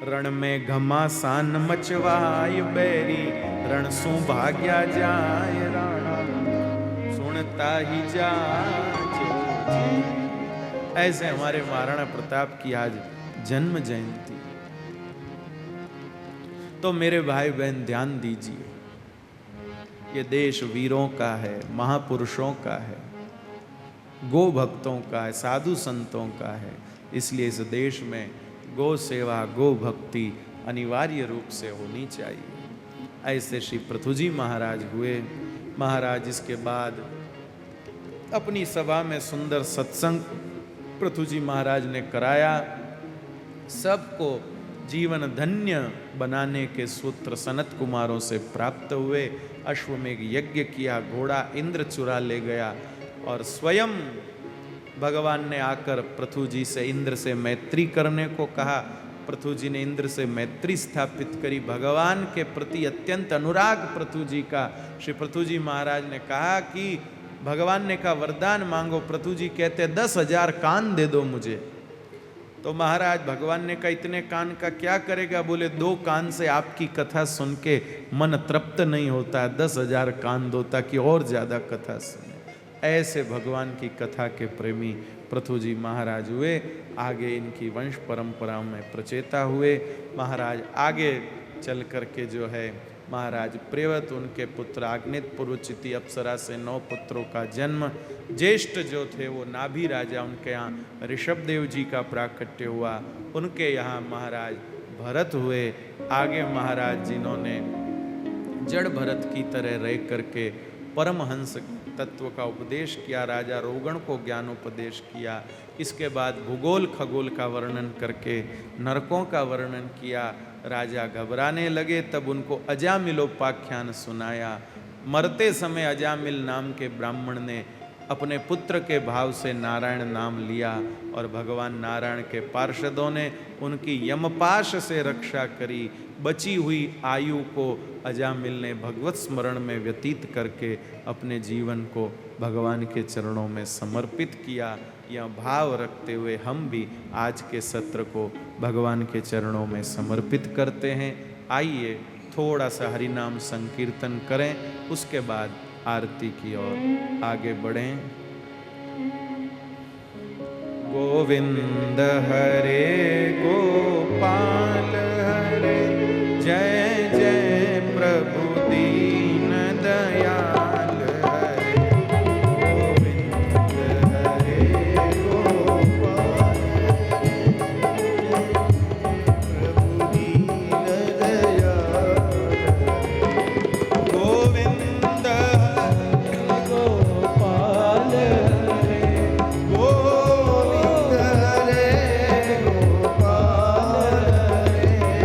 रण में घमासान मचवाय बैरी, रण सु भाग्या जाय राणा, सुनता ही जाच। ऐसे हमारे महाराणा प्रताप की आज जन्म जयंती। तो मेरे भाई बहन ध्यान दीजिए, ये देश वीरों का है, महापुरुषों का है, गो भक्तों का है, साधु संतों का है। इसलिए इस देश में गो सेवा, गो भक्ति अनिवार्य रूप से होनी चाहिए। ऐसे श्री पृथुजी महाराज हुए। महाराज इसके बाद अपनी सभा में सुंदर सत्संग पृथुजी महाराज ने कराया। सबको जीवन धन्य बनाने के सूत्र सनत कुमारों से प्राप्त हुए। अश्वमेघ यज्ञ किया, घोड़ा इंद्र चुरा ले गया, और स्वयं भगवान ने आकर पृथु जी से इंद्र से मैत्री करने को कहा। पृथु जी ने इंद्र से मैत्री स्थापित करी। भगवान के प्रति अत्यंत अनुराग पृथु जी का। श्री पृथु जी महाराज ने कहा कि भगवान ने कहा वरदान मांगो। पृथु जी कहते 10,000 कान दे दो मुझे। तो महाराज भगवान ने कहा इतने कान का क्या करेगा? बोले 2 कान से आपकी कथा सुन के मन तृप्त नहीं होता है, 10,000 कान दो ताकि और ज्यादा कथा सुने। ऐसे भगवान की कथा के प्रेमी पृथु जी महाराज हुए। आगे इनकी वंश परंपरा में प्रचेता हुए। महाराज आगे चल करके जो है महाराज प्रेवत, उनके पुत्र आग्नेत पूर्वचिति अप्सरा से 9 पुत्रों का जन्म। ज्येष्ठ जो थे वो नाभि राजा, उनके यहाँ ऋषभदेव जी का प्राकट्य हुआ। उनके यहाँ महाराज भरत हुए। आगे महाराज जिन्होंने जड़ भरत की तरह रह करके परमहंस तत्व का उपदेश किया, राजा रोगण को ज्ञानोपदेश किया। इसके बाद भूगोल खगोल का वर्णन करके नरकों का वर्णन किया। राजा घबराने लगे, तब उनको अजामिलोपाख्यान सुनाया। मरते समय अजामिल नाम के ब्राह्मण ने अपने पुत्र के भाव से नारायण नाम लिया, और भगवान नारायण के पार्षदों ने उनकी यमपाश से रक्षा करी। बची हुई आयु को अजामिल ने भगवत स्मरण में व्यतीत करके अपने जीवन को भगवान के चरणों में समर्पित किया। यह भाव रखते हुए हम भी आज के सत्र को भगवान के चरणों में समर्पित करते हैं। आइए थोड़ा सा हरिनाम संकीर्तन करें, उसके बाद आरती की ओर आगे बढ़ें। गोविंद हरे गोपाल हरे, जय जय प्रभु दीन दयाल हरे। गोविंद हरे गोपाल प्रभु दीन दयाल। गोविंद हरे गोपाल हरे, गोविंद हरे गोपाल हरे।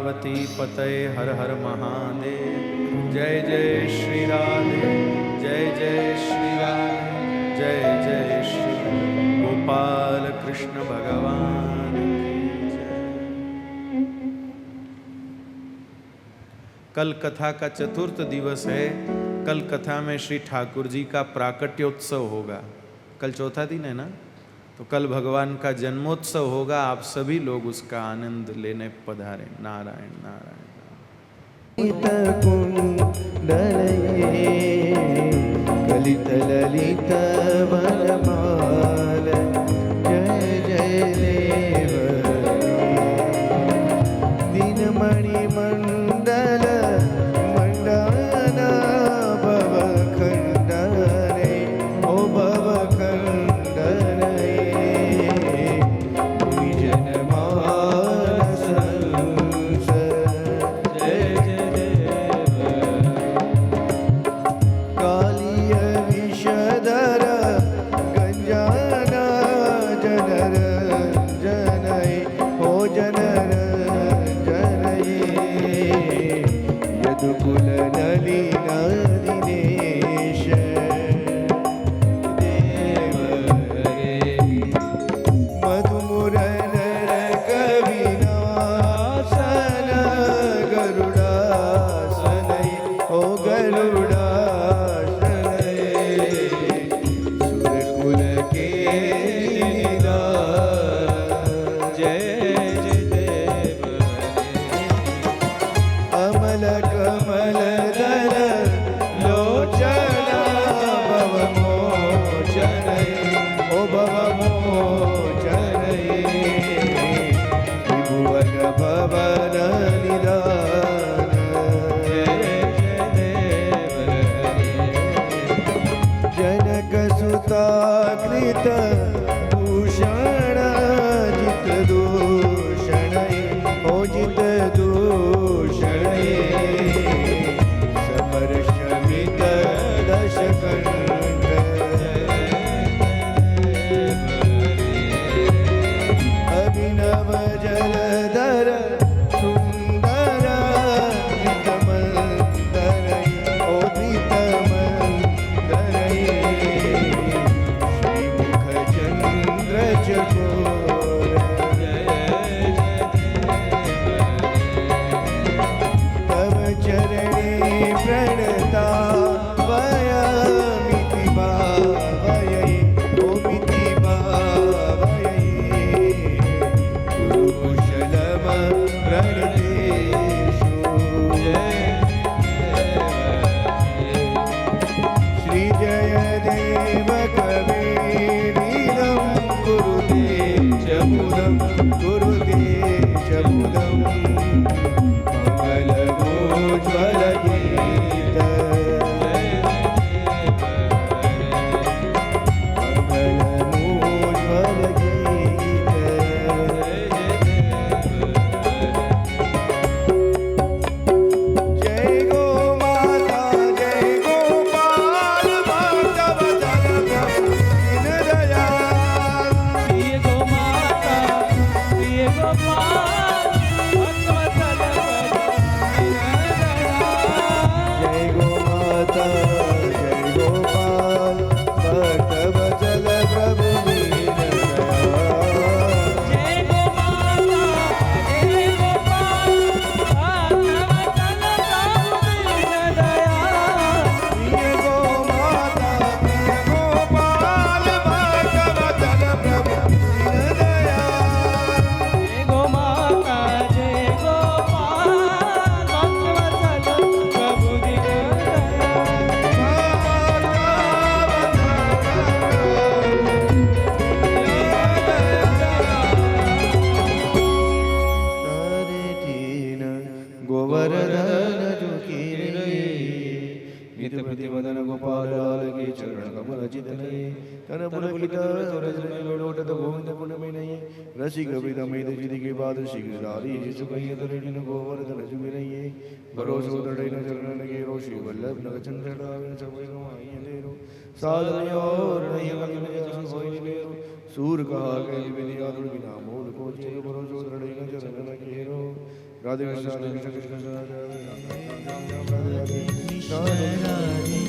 पार्वती पतये हर हर महादेव। जय जय श्री राधे, जय जय श्री राधे, जय जय श्री गोपाल कृष्ण भगवान की जय। कल कथा का चतुर्थ दिवस है। कल कथा में श्री ठाकुर जी का प्राकट्योत्सव होगा। कल चौथा दिन है ना, तो कल भगवान का जन्मोत्सव होगा। आप सभी लोग उसका आनंद लेने पधारें। नारायण नारायण कलित ललित वनमाल जय जय देव दीनमणि मंडल मंडन भव खंडने ओ भव खंडने विजन मानस जय जय देव कालिय विषधर गंजाना जनर जनय हो जनर जनये यदुकुल नलिन दिनेश देव रे मधुमुरन कविनाशन गरुड़ासनय ओ गरुड़ासनय सुरकुल के जय जय देव अमल कमल दल लोचन भव मोचनय ओ भव मोचनय त्रिभुवन भवन निदान जय जय देव जनक सुता कृत भूषण जित दूषणय ओ जित दूषणय समर शमित दश कंठ अभिनव जलधर सुंदर धृतमंदरय ओ धृतमंदरय श्रीमुख चंद्र चकोर तव चरणे प्रणता वयमिति भावये ओ मिति भावये कुशलम प्रणतेषु श्री जय देव कवेरीरं कुरुते चमुदं कुरुते चमुदं मंगलमोज्ज्वल गीत मंगलमोज्ज्वल गीत जय गो माता जय गोपाल माधव जन दीन दयाल प्रिय गो माता प्रिय गोपाल भगवत जय गो माता जय गोपाल भक्तवत्सल प्रभु दीन दयाल जय गो माता जय गोपाल भगवत दीन दयाल प्रिय गो माता प्रिय गोपाल भक्तवत्सल प्रभु दीन दयाल जय गो माता जय गोपाल भगवत प्रभु दीन गोवर्धन झुकी नित प्रति मदन गोपाल लाल के चरण कमल चितने तन पुलकित सरस में लोटत गोविंद पुन में नहीं रसिक प्रीतमेद जिति के बाद शीघ्र दारी जिसु कहीं तरण गोवर्धन झुकी नहीं भरोसो तड़न चरण के रोषि वल्लभ नग चंद्र डावन सबे गवाई अंधेरो साधन और नहीं कल जसन होई मेरो सूर कहा के विद्या दुर्बिना मोल को जे भरोसो तड़न चरण के रो राधे कृष्ण राधे कृष्ण कृष्ण कृष्ण राधे राधे राधे राधे राधे राधे